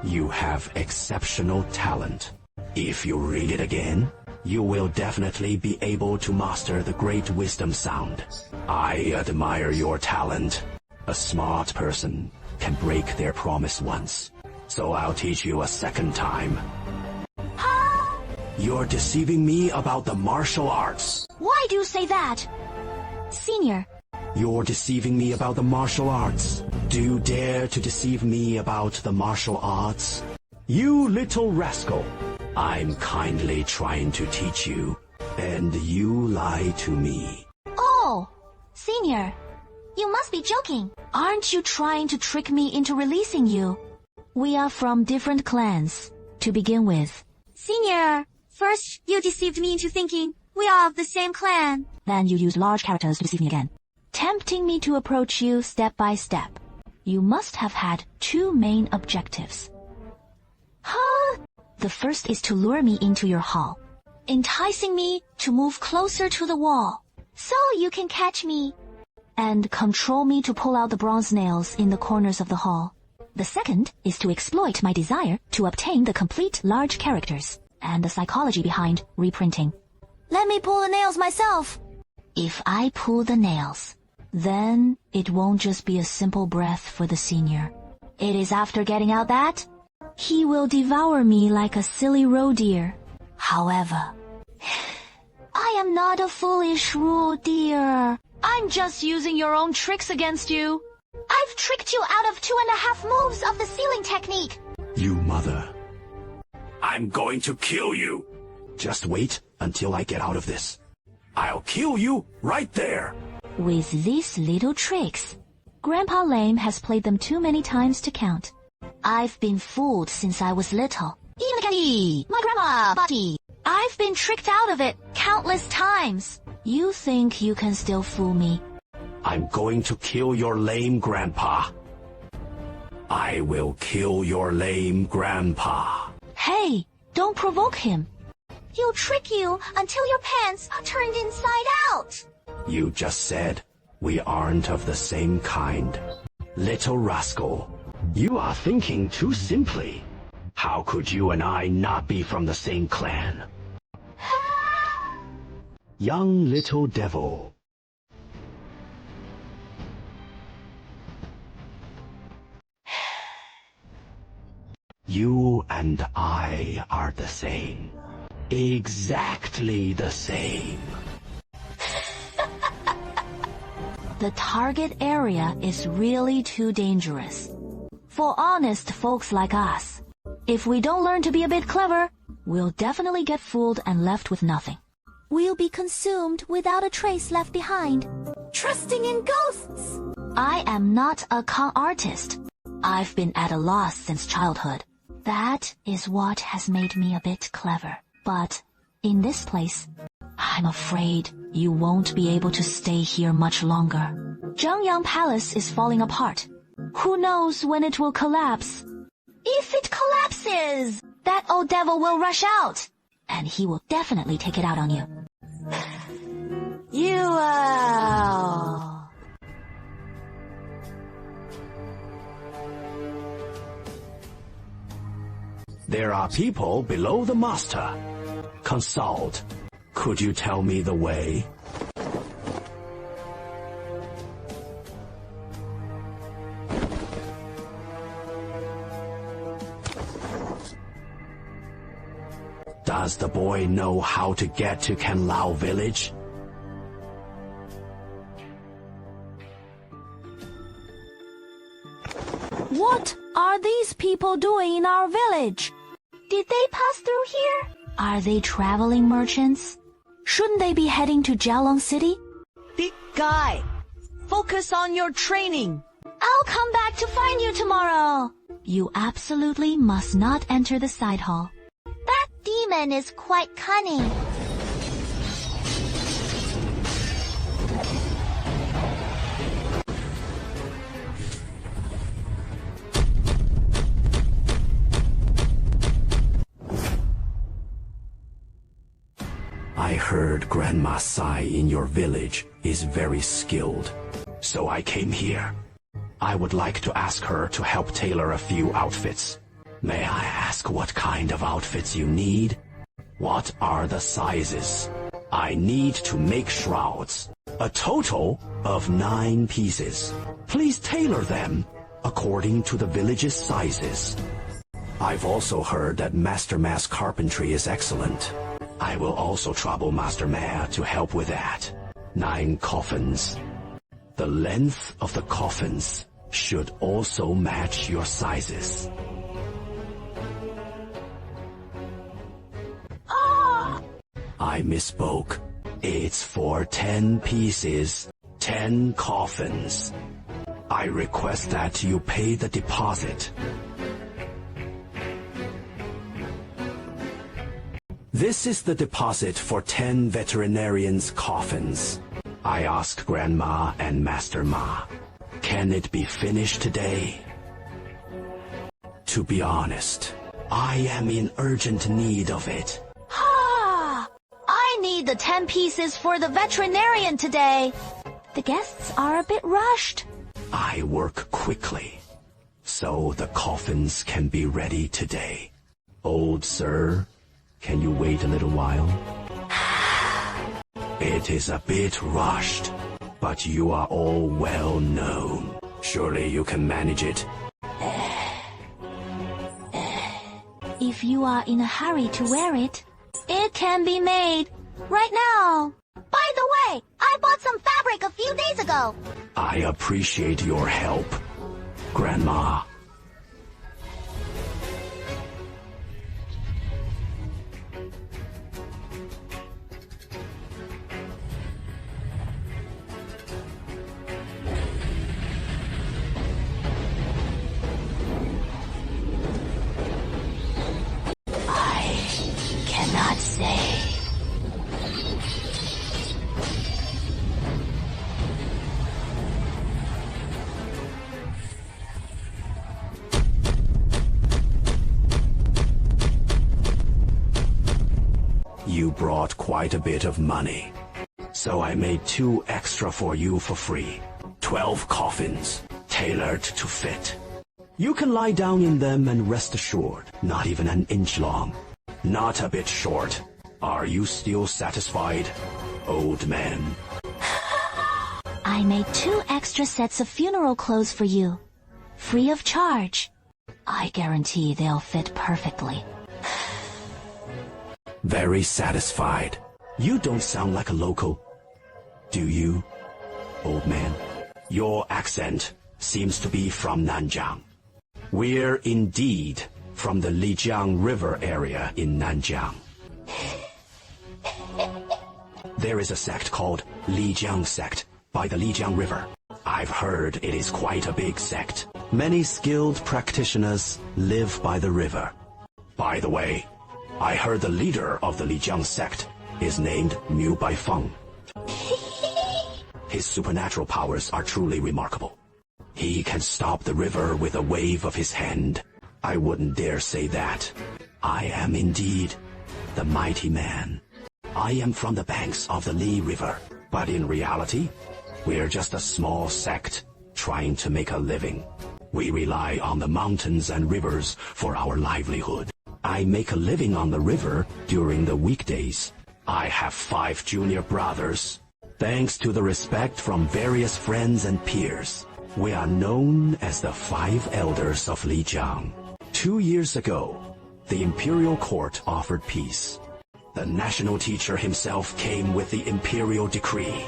You have exceptional talent. If you read it again, you will definitely be able to master the great wisdom sound. I admire your talent. A smart person can break their promise once, so I'll teach you a second time. You're deceiving me about the martial arts. Why do you say that? Senior. You're deceiving me about the martial arts. Do you dare to deceive me about the martial arts? You little rascal. I'm kindly trying to teach you, and you lie to me. Oh, Senior, you must be joking. Aren't you trying to trick me into releasing you? We are from different clans, to begin with. Senior, first you deceived me into thinking we are of the same clan. Then you used large characters to deceive me again, tempting me to approach you step by step. You must have had 2 main objectives. The first is to lure me into your hall, enticing me to move closer to the wall, so you can catch me, and control me to pull out the bronze nails in the corners of the hall. The second is to exploit my desire to obtain the complete large characters, and the psychology behind reprinting. Let me pull the nails myself. If I pull the nails, then it won't just be a simple breath for the Senior. It is after getting out that he will devour me like a silly roe deer. However, I am not a foolish roe deer. I'm just using your own tricks against you. I've tricked you out of 2.5 moves of the sealing technique. You mother. I'm going to kill you. Just wait until I get out of this. I'll kill you right there. With these little tricks, Grandpa Lame has played them too many times to count. I've been fooled since I was little. Even the candy, my grandma, Bati. I've been tricked out of it countless times. You think you can still fool me? I'm going to kill your lame grandpa. I will kill your lame grandpa. Hey, don't provoke him. He'll trick you until your pants are turned inside out. You just said we aren't of the same kind. Little rascal, you are thinking too simply. How could you and I not be from the same clan? Young little devil. You and I are the same. Exactly the same. The target area is really too dangerous for honest folks like us. If we don't learn to be a bit clever, we'll definitely get fooled and left with nothing. We'll be consumed without a trace left behind. Trusting in ghosts! I am not a con artist. I've been at a loss since childhood. That is what has made me a bit clever. But in this place, I'm afraid you won't be able to stay here much longer. Zhengyang Palace is falling apart. Who knows when it will collapse? If it collapses, that old devil will rush out. And he will definitely take it out on you. You will. There are people below the master. Consult. Could you tell me the way? Does the boy know how to get to Canlao village? What are these people doing in our village? Did they pass through here? Are they traveling merchants? Shouldn't they be heading to Jialong City? Big guy, focus on your training. I'll come back to find you tomorrow. You absolutely must not enter the side hall. That demon is quite cunning. I heard Grandma Sai in your village is very skilled, so I came here. I would like to ask her to help tailor a few outfits. May I ask what kind of outfits you need? What are the sizes? I need to make shrouds. A total of 9 pieces. Please tailor them according to the village's sizes. I've also heard that Master Ma's carpentry is excellent. I will also trouble Master Ma to help with that. 9 coffins. The length of the coffins should also match your sizes. I misspoke. It's for 10 pieces, 10 coffins. I request that you pay the deposit. This is the deposit for 10 veterinarians' coffins. I asked Grandma and Master Ma, can it be finished today? To be honest, I am in urgent need of it. I need the 10 pieces for the veterinarian today. The guests are a bit rushed. I work quickly, so the coffins can be ready today. Old sir, can you wait a little while? It is a bit rushed, but you are all well known. Surely you can manage it. If you are in a hurry to wear it, it can be made right now. By the way, I bought some fabric a few days ago. I appreciate your help, Grandma. Cannot say. quite a bit of money. So I made 2 extra for you for free. 12 coffins, tailored to fit. You can lie down in them and rest assured, not even an inch long. Not a bit short. Are you still satisfied, old man? I made 2 extra sets of funeral clothes for you, free of charge. I guarantee they'll fit perfectly. Very satisfied. You don't sound like a local, do you, old man? Your accent seems to be from Nanjiang. We're indeed from the Lijiang River area in Nanjiang. There is a sect called Lijiang sect by the Lijiang River. I've heard it is quite a big sect. Many skilled practitioners live by the river. By the way, I heard the leader of the Lijiang sect is named Mu Baifeng. His supernatural powers are truly remarkable. He can stop the river with a wave of his hand. I wouldn't dare say that. I am indeed the mighty man. I am from the banks of the Li River, but in reality, we're just a small sect trying to make a living. We rely on the mountains and rivers for our livelihood. I make a living on the river during the weekdays. I have 5 junior brothers. Thanks to the respect from various friends and peers, we are known as the 5 Elders of Lijiang. 2 years ago, the imperial court offered peace. The national teacher himself came with the imperial decree.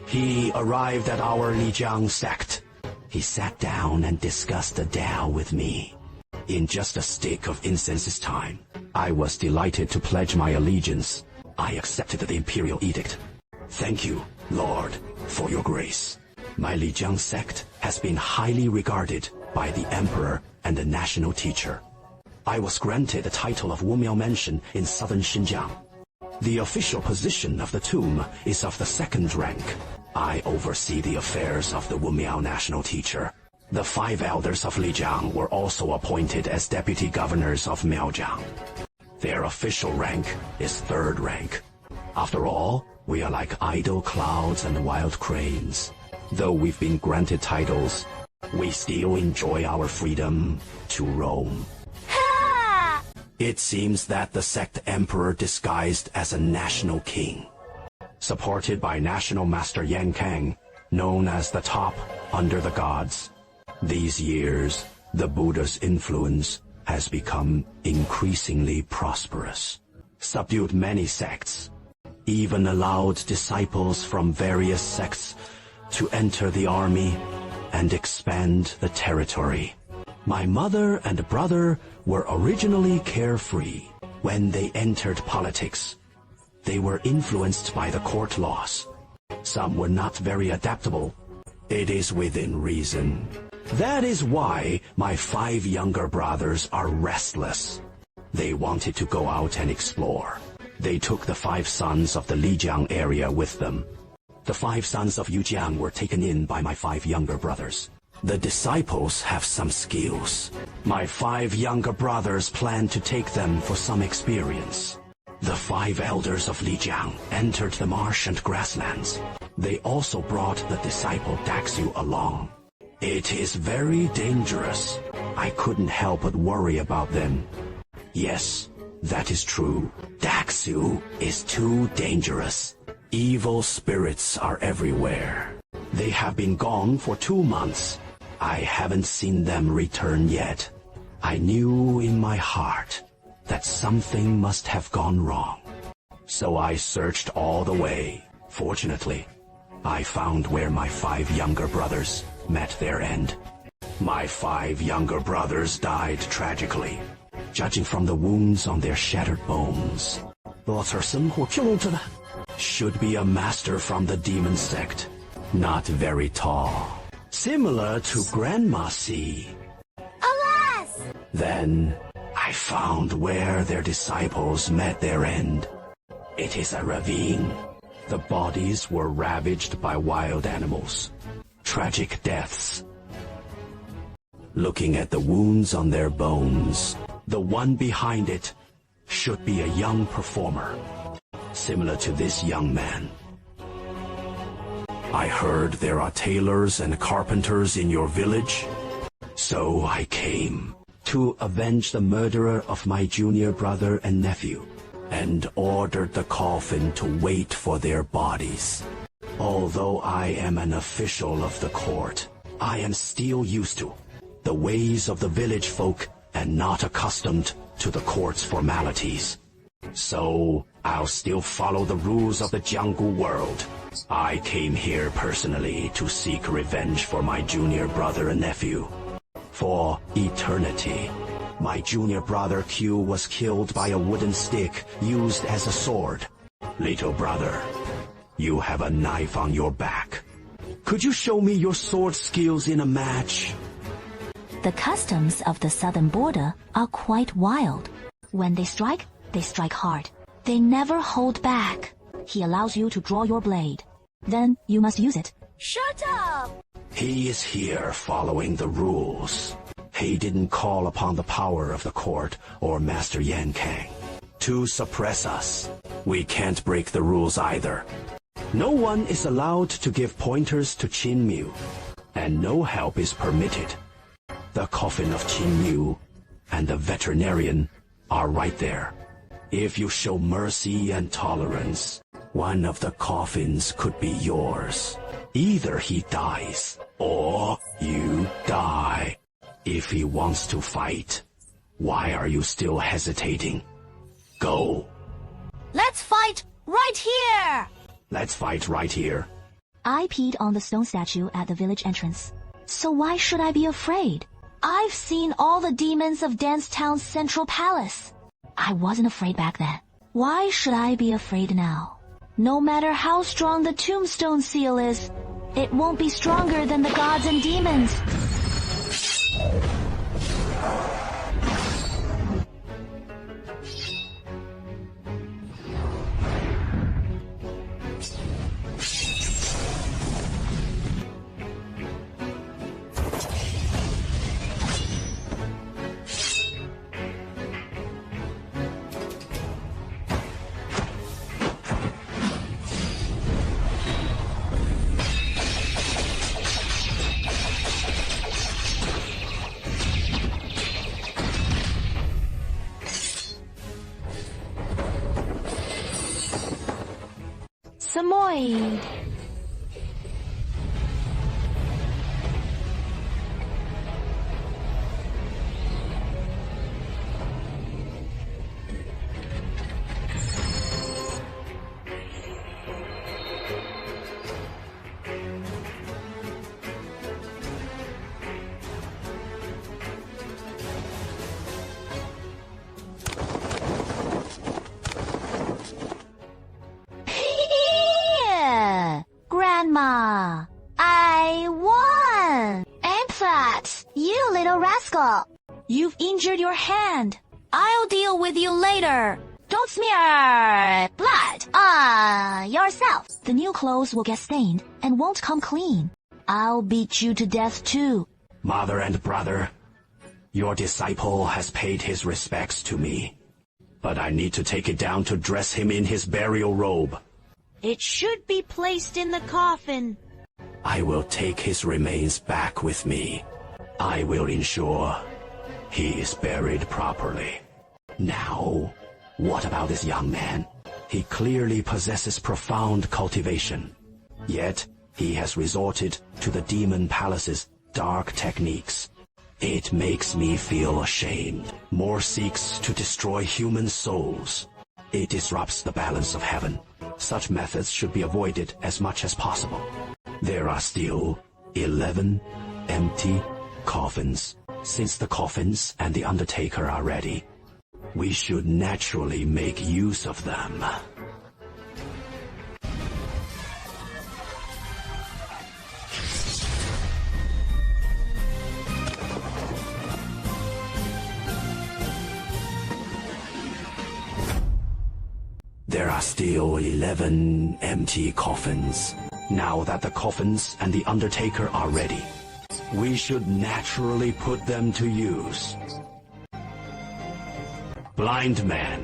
He arrived at our Lijiang sect. He sat down and discussed the Tao with me. In just a stick of incense's time, I was delighted to pledge my allegiance. I accepted the imperial edict. Thank you, Lord, for your grace. My Lijiang sect has been highly regarded by the emperor and the national teacher. I was granted the title of Wumiao Mansion in southern Xinjiang. The official position of the tomb is of the 2nd rank. I oversee the affairs of the Wumiao national teacher. The 5 elders of Lijiang were also appointed as deputy governors of Miaojiang. Their official rank is 3rd rank. After all, we are like idle clouds and wild cranes. Though we've been granted titles, we still enjoy our freedom to roam. It seems that the sect emperor disguised as a national king, supported by National Master Yan Kang, known as the top under the gods. These years, the Buddha's influence has become increasingly prosperous, subdued many sects, even allowed disciples from various sects to enter the army and expand the territory. My mother and brother were originally carefree. When they entered politics, they were influenced by the court laws. Some were not very adaptable. It is within reason. That is why my 5 younger brothers are restless. They wanted to go out and explore. They took the 5 sons of the Lijiang area with them. The 5 sons of Yujiang were taken in by my 5 younger brothers. The disciples have some skills. My 5 younger brothers plan to take them for some experience. The 5 elders of Lijiang entered the marsh and grasslands. They also brought the disciple Daxu along. It is very dangerous. I couldn't help but worry about them. Yes, that is true. Daxu is too dangerous. Evil spirits are everywhere. They have been gone for 2 months. I haven't seen them return yet. I knew in my heart that something must have gone wrong. So I searched all the way. Fortunately, I found where my 5 younger brothers met their end. My 5 younger brothers died tragically, judging from the wounds on their shattered bones. Should be a master from the demon sect. Not very tall. Similar to Grandma C. Alas! Then I found where their disciples met their end. It is a ravine. The bodies were ravaged by wild animals. Tragic deaths. Looking at the wounds on their bones, the one behind it should be a young performer. similar to this young man. I heard there are tailors and carpenters in your village, so I came to avenge the murderer of my junior brother and nephew, and ordered the coffin to wait for their bodies. Although I am an official of the court, I am still used to the ways of the village folk and not accustomed to the court's formalities. So I'll still follow the rules of the jungle world. I came here personally to seek revenge for my junior brother and nephew. For eternity, my junior brother Q was killed by a wooden stick used as a sword. Little brother, you have a knife on your back. Could you show me your sword skills in a match? The customs of the southern border are quite wild. When they strike hard. They never hold back. He allows you to draw your blade. Then you must use it. Shut up! He is here following the rules. He didn't call upon the power of the court or Master Yan Kang to suppress us. We can't break the rules either. No one is allowed to give pointers to Qin Miu, and no help is permitted. The coffin of Qin Miu and the veterinarian are right there. If you show mercy and tolerance, one of the coffins could be yours. Either he dies, or you die. If he wants to fight, why are you still hesitating? Go. Let's fight right here! Let's fight right here. I peed on the stone statue at the village entrance. So why should I be afraid? I've seen all the demons of Dance Town's central palace. I wasn't afraid back then. Why should I be afraid now? No matter how strong the tombstone seal is, it won't be stronger than the gods and demons. Samoyed. Grandma, I won! Anthrax, you little rascal! You've injured your hand. I'll deal with you later. Don't smear blood on yourself. The new clothes will get stained and won't come clean. I'll beat you to death too. Mother and brother, your disciple has paid his respects to me, but I need to take it down to dress him in his burial robe. It should be placed in the coffin. I will take his remains back with me. I will ensure he is buried properly. Now, what about this young man? He clearly possesses profound cultivation. Yet, he has resorted to the demon palace's dark techniques. It makes me feel ashamed. More seeks to destroy human souls. It disrupts the balance of heaven. Such methods should be avoided as much as possible. There are still 11 empty coffins. Since the coffins and the undertaker are ready, we should naturally make use of them. There are still 11 empty coffins. Now that the coffins and the undertaker are ready, we should naturally put them to use. Blind man,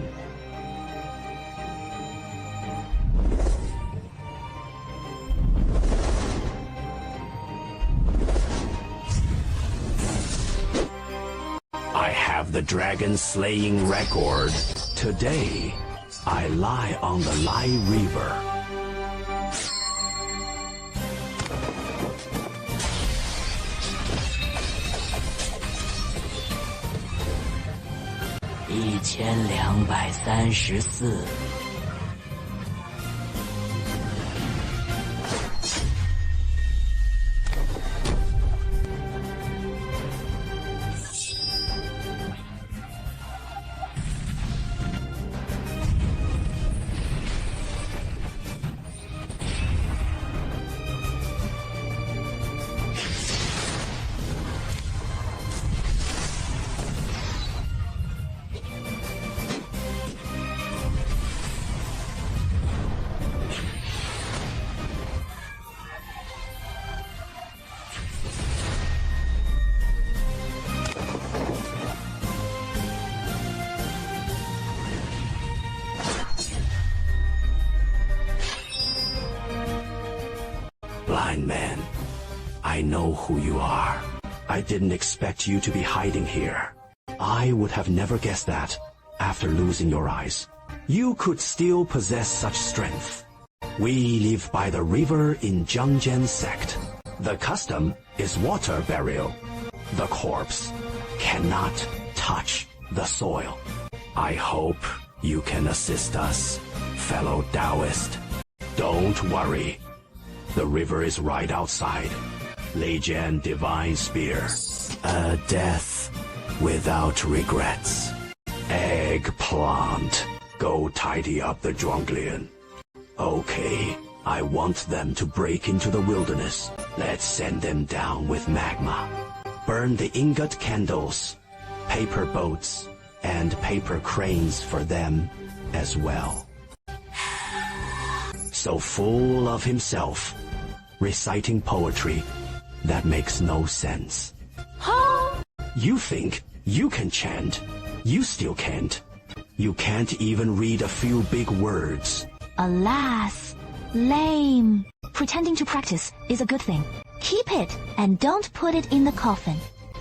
the dragon-slaying record. Today, I lie on the Lai River. Blind man, I know who you are. I didn't expect you to be hiding here. I would have never guessed that after losing your eyes. You could still possess such strength. We live by the river in Zhangjian sect. The custom is water burial. The corpse cannot touch the soil. I hope you can assist us, fellow Taoist. Don't worry. The river is right outside. Leijian Divine Spear. A death without regrets. Eggplant. Go tidy up the Zhuanglian. Okay, I want them to break into the wilderness. Let's send them down with magma. Burn the ingot candles, paper boats, and paper cranes for them as well. So full of himself, reciting poetry that makes no sense. Huh? You think you can chant, you still can't. You can't even read a few big words. Alas, lame. Pretending to practice is a good thing. Keep it and don't put it in the coffin.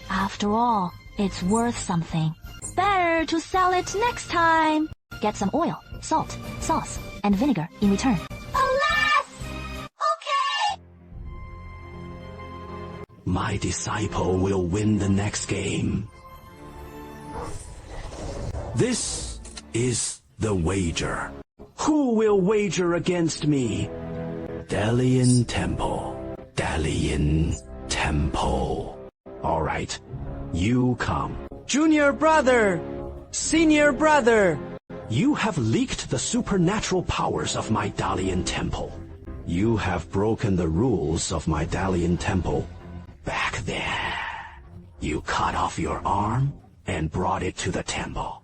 After all, it's worth something. Better to sell it next time. Get some oil, salt, sauce, and vinegar in return. Alas! Okay! My disciple will win the next game. This is the wager. Who will wager against me? Dalian Temple. Dalian Temple. All right, you come. Junior brother! Senior brother! You have leaked the supernatural powers of my Dalian Temple. You have broken the rules of my Dalian Temple. Back there, you cut off your arm and brought it to the temple,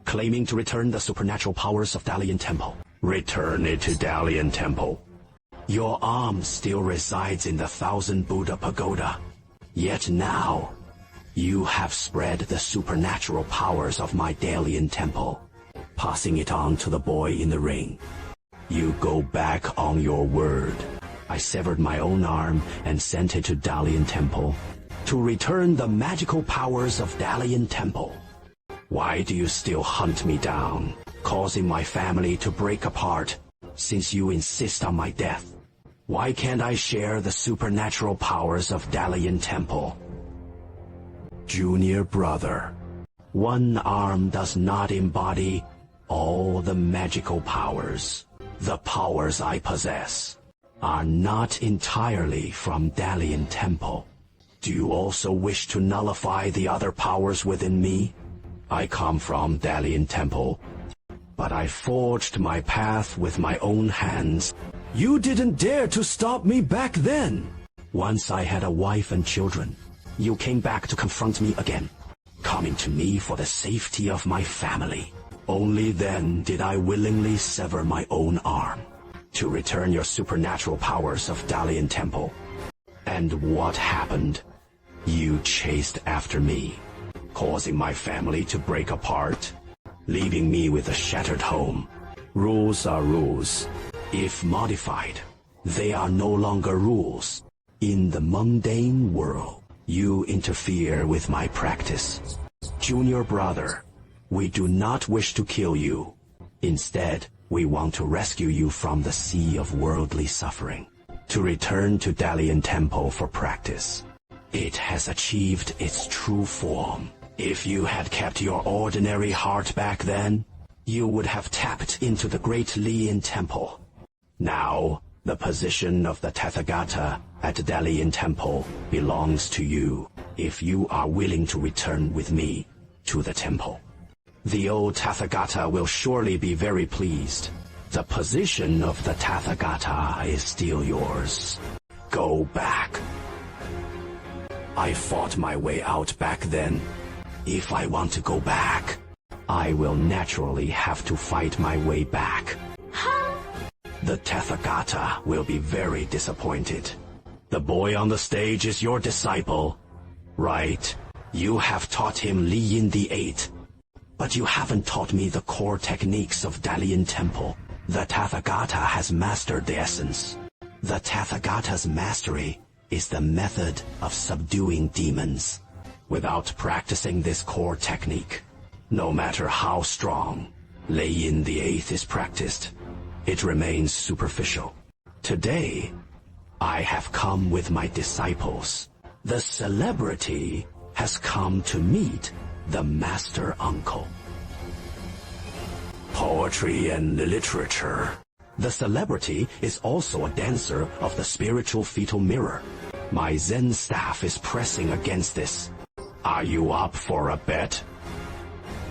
claiming to return the supernatural powers of Dalian Temple. Return it to Dalian Temple. Your arm still resides in the Thousand Buddha Pagoda. Yet now, you have spread the supernatural powers of my Dalian Temple, passing it on to the boy in the ring. You go back on your word. I severed my own arm and sent it to Dalian Temple to return the magical powers of Dalian Temple. Why do you still hunt me down, causing my family to break apart, since you insist on my death? Why can't I share the supernatural powers of Dalian Temple? Junior brother, one arm does not embody all the magical powers. The powers I possess are not entirely from Dalian Temple. Do you also wish to nullify the other powers within me? I come from Dalian Temple, but I forged my path with my own hands. You didn't dare to stop me back then. Once I had a wife and children, you came back to confront me again, coming to me for the safety of my family. Only then did I willingly sever my own arm to return your supernatural powers of Dalian Temple. And what happened? You chased after me, causing my family to break apart, leaving me with a shattered home. Rules are rules. If modified, they are no longer rules. In the mundane world, you interfere with my practice. Junior brother, we do not wish to kill you. Instead, we want to rescue you from the sea of worldly suffering, to return to Dalian Temple for practice. It has achieved its true form. If you had kept your ordinary heart back then, you would have tapped into the great Lian Temple. Now, the position of the Tathagata at Dalian Temple belongs to you, if you are willing to return with me to the temple. The old Tathagata will surely be very pleased. The position of the Tathagata is still yours. Go back. I fought my way out back then. If I want to go back, I will naturally have to fight my way back. The Tathagata will be very disappointed. The boy on the stage is your disciple. Right, you have taught him Liyin the Eighth. But you haven't taught me the core techniques of Dalian Temple. The Tathagata has mastered the essence. The Tathagata's mastery is the method of subduing demons. Without practicing this core technique, no matter how strong Liyin the Eighth is practiced, it remains superficial. Today, I have come with my disciples. The celebrity has come to meet the master uncle. Poetry and literature. The celebrity is also a dancer of the spiritual fetal mirror. My Zen staff is pressing against this. Are you up for a bet?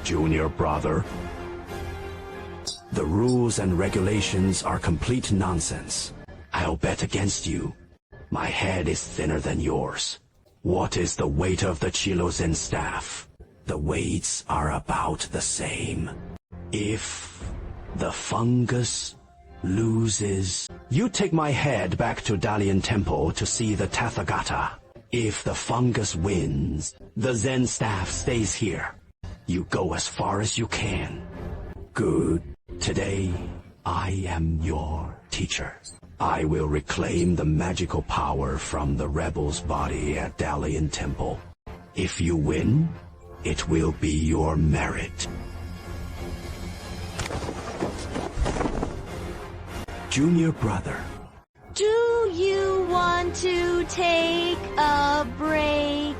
Junior brother? The rules and regulations are complete nonsense. I'll bet against you. My head is thinner than yours. What is the weight of the Chilozen staff? The weights are about the same. If the fungus loses, you take my head back to Dalian Temple to see the Tathagata. If the fungus wins, the Zen staff stays here. You go as far as you can. Good. Today, I am your teacher. I will reclaim the magical power from the rebel's body at Dalian Temple. If you win, it will be your merit. Junior brother. Do you want to take a break?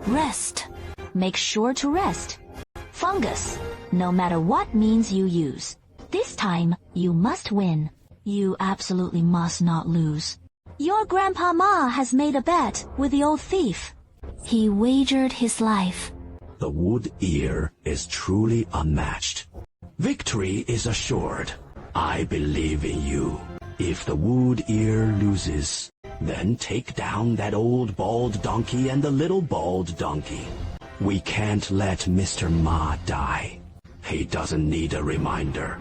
Rest. Make sure to rest. Fungus, no matter what means you use, this time you must win. You absolutely must not lose. Your Grandpa Ma has made a bet with the old thief. He wagered his life. The wood ear is truly unmatched. Victory is assured. I believe in you. If the wood ear loses, then take down that old bald donkey and the little bald donkey. We can't let Mr. Ma die. He doesn't need a reminder.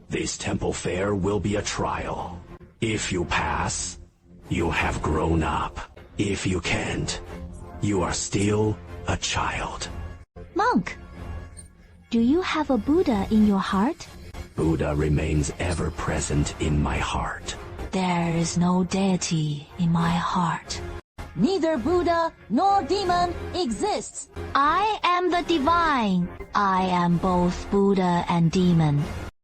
This temple fair will be a trial. If you pass, you have grown up. If you can't, you are still a child. Monk, do you have a Buddha in your heart? Buddha remains ever present in my heart. There is no deity in my heart. Neither Buddha nor demon exists. I am the divine. I am both Buddha and demon.